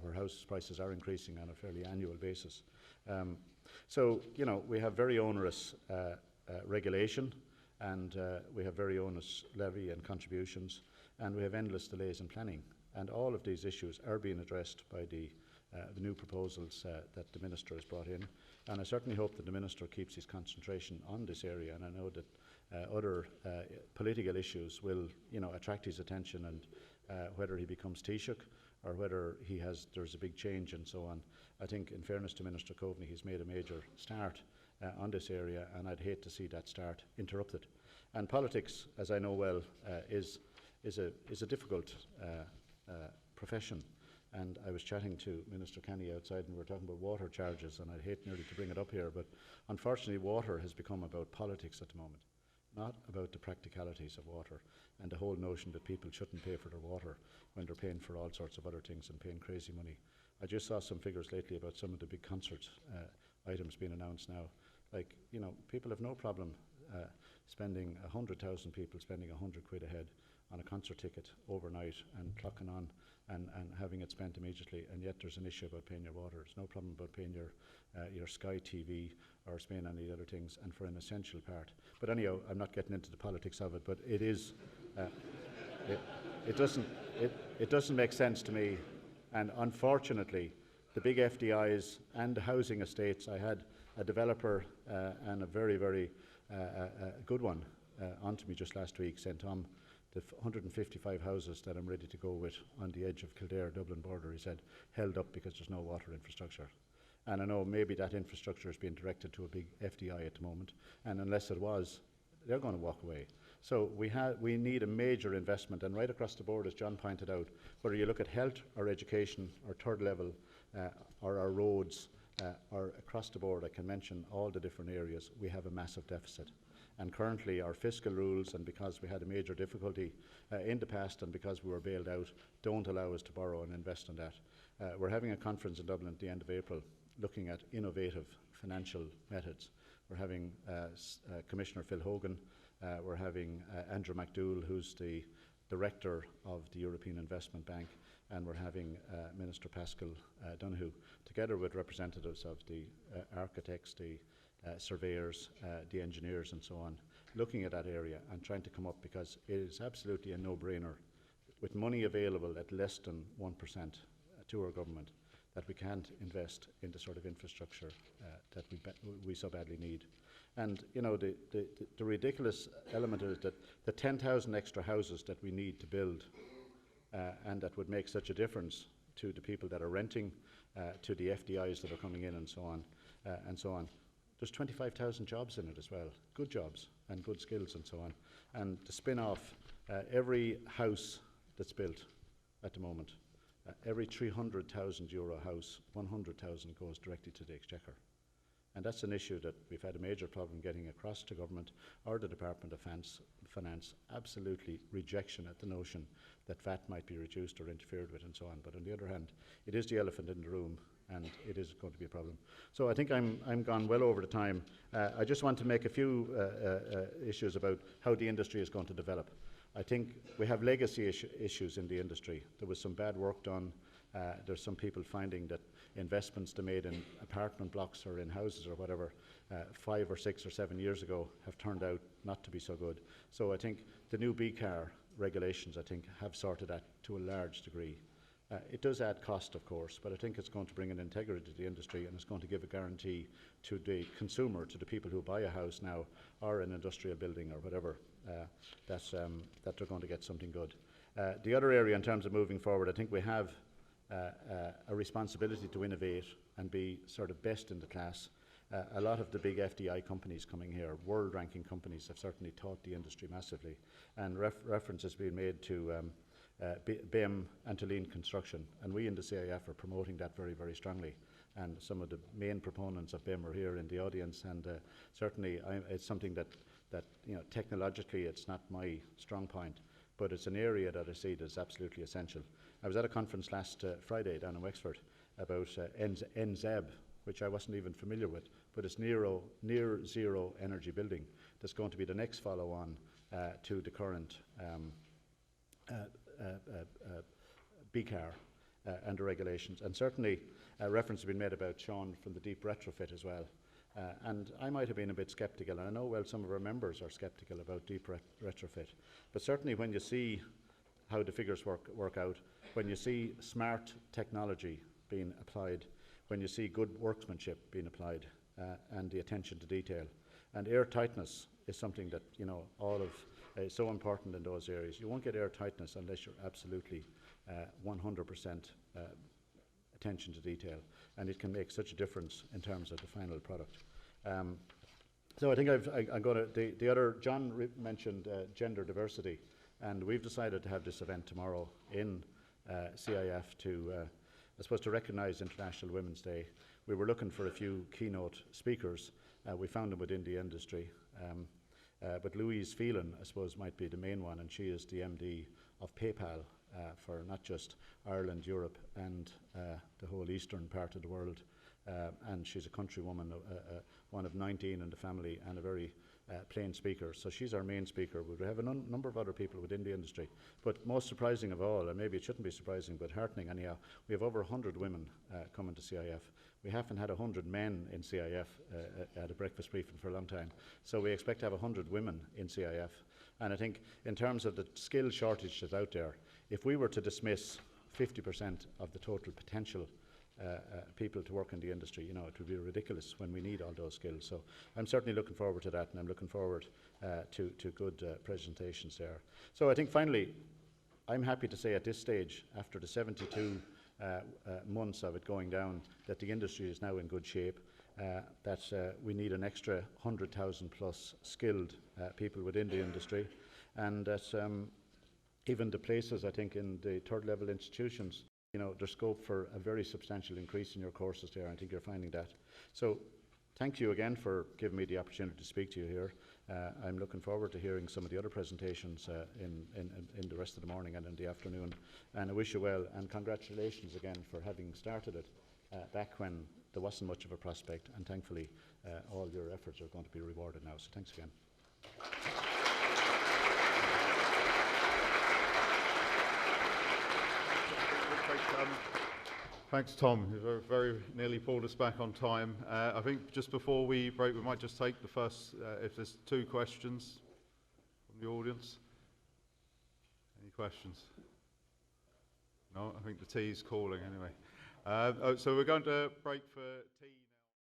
where house prices are increasing on a fairly annual basis. So, we have very onerous regulation, and we have very onerous levy and contributions, and we have endless delays in planning. And all of these issues are being addressed by the new proposals that the Minister has brought in. And I certainly hope that the Minister keeps his concentration on this area, and I know that other political issues will attract his attention, and whether he becomes Taoiseach or whether there's a big change and so on. I think, in fairness to Minister Coveney, he's made a major start on this area, and I'd hate to see that start interrupted. And politics, as I know well, is a difficult profession. And I was chatting to Minister Kenny outside, and we were talking about water charges, and I'd hate nearly to bring it up here, but unfortunately water has become about politics at the moment, not about the practicalities of water, and the whole notion that people shouldn't pay for their water when they're paying for all sorts of other things and paying crazy money. I just saw some figures lately about some of the big concert items being announced now. Like, people have no problem spending 100,000 people spending 100 quid a head on a concert ticket overnight and clocking on and having it spent immediately, and yet there's an issue about paying your water. There's no problem about paying your Sky TV or paying any other things, and for an essential part. But anyhow, I'm not getting into the politics of it, but it is, it doesn't make sense to me, and unfortunately, the big FDIs and the housing estates, I had a developer and a very, very good one onto me just last week, St. Tom, the 155 houses that I'm ready to go with on the edge of Kildare-Dublin border, he said, held up because there's no water infrastructure. And I know maybe that infrastructure is being directed to a big FDI at the moment, and unless it was, they're going to walk away. So we need a major investment, and right across the board, as John pointed out, whether you look at health or education or third level or our roads or across the board, I can mention all the different areas, we have a massive deficit. And currently our fiscal rules, and because we had a major difficulty in the past and because we were bailed out, don't allow us to borrow and invest in that. We're having a conference in Dublin at the end of April looking at innovative financial methods. We're having Commissioner Phil Hogan, we're having Andrew McDougall, who's the Director of the European Investment Bank, and we're having Minister Pascal Donoghue, together with representatives of the architects, the surveyors, the engineers and so on, looking at that area and trying to come up, because it is absolutely a no-brainer, with money available at less than 1% to our government, that we can't invest in the sort of infrastructure that we so badly need. And the ridiculous element is that the 10,000 extra houses that we need to build and that would make such a difference to the people that are renting, to the FDIs that are coming in and so on, there's 25,000 jobs in it as well, good jobs and good skills and so on. And to spin off every house that's built at the moment, every €300,000 house, 100,000 goes directly to the Exchequer. And that's an issue that we've had a major problem getting across to government or the Department of Finance, absolutely rejection at the notion that VAT might be reduced or interfered with and so on. But on the other hand, it is the elephant in the room, and it is going to be a problem. So I think I'm gone well over the time. I just want to make a few issues about how the industry is going to develop. I think we have legacy issues in the industry. There was some bad work done. There's some people finding that investments they made in apartment blocks or in houses or whatever 5 or 6 or 7 years ago have turned out not to be so good. So I think the new B-car regulations, I think, have sorted that to a large degree. It does add cost, of course, but I think it's going to bring an integrity to the industry, and it's going to give a guarantee to the consumer, to the people who buy a house now or an industrial building or whatever, that they're going to get something good. The other area in terms of moving forward, I think we have a responsibility to innovate and be sort of best in the class. A lot of the big FDI companies coming here, world-ranking companies, have certainly taught the industry massively, and reference has been made to BIM and to lean construction, and we in the CIF are promoting that very, very strongly, and some of the main proponents of BIM are here in the audience, and certainly it's something that you know, technologically it's not my strong point, but it's an area that I see that's absolutely essential. I was at a conference last Friday down in Wexford about NZEB, which I wasn't even familiar with, but it's near zero energy building that's going to be the next follow-on to the current BCAR and the regulations. And certainly reference has been made about Sean from the deep retrofit as well. And I might have been a bit sceptical, and I know well some of our members are sceptical about deep retrofit, but certainly when you see how the figures work out, when you see smart technology being applied, when you see good workmanship being applied, and the attention to detail, and air tightness is something that, you know, all of is so important in those areas. You won't get air tightness unless you're absolutely 100% attention to detail, and it can make such a difference in terms of the final product. So I think I'm going to, the other, John mentioned gender diversity, and we've decided to have this event tomorrow in CIF to, I suppose, to recognise International Women's Day. We were looking for a few keynote speakers. We found them within the industry. But Louise Phelan, I suppose, might be the main one, and she is the MD of PayPal for not just Ireland, Europe, and the whole eastern part of the world. And she's a countrywoman, one of 19 in the family, and a very plain speaker. So she's our main speaker. We have a number of other people within the industry. But most surprising of all, and maybe it shouldn't be surprising, but heartening anyhow, we have over 100 women coming to CIF. We haven't had 100 men in CIF at a breakfast briefing for a long time. So we expect to have 100 women in CIF. And I think in terms of the skill shortage that's out there, if we were to dismiss 50% of the total potential people to work in the industry, you know, it would be ridiculous when we need all those skills. So I'm certainly looking forward to that, and I'm looking forward to good presentations there. So I think finally, I'm happy to say at this stage, after the 72 months of it going down, that the industry is now in good shape, that we need an extra 100,000 plus skilled people within the industry, and that even the places, I think, in the third level institutions, you know, there's scope for a very substantial increase in your courses there. I think you're finding that. So thank you again for giving me the opportunity to speak to you here. I'm looking forward to hearing some of the other presentations in the rest of the morning and in the afternoon. And I wish you well, and congratulations again for having started it back when there wasn't much of a prospect, and thankfully all your efforts are going to be rewarded now. So thanks again. Thanks, Tom. You very nearly pulled us back on time. I think just before we break, we might just take the first, if there's 2 questions from the audience. Any questions? No, I think the tea's calling anyway. So we're going to break for tea.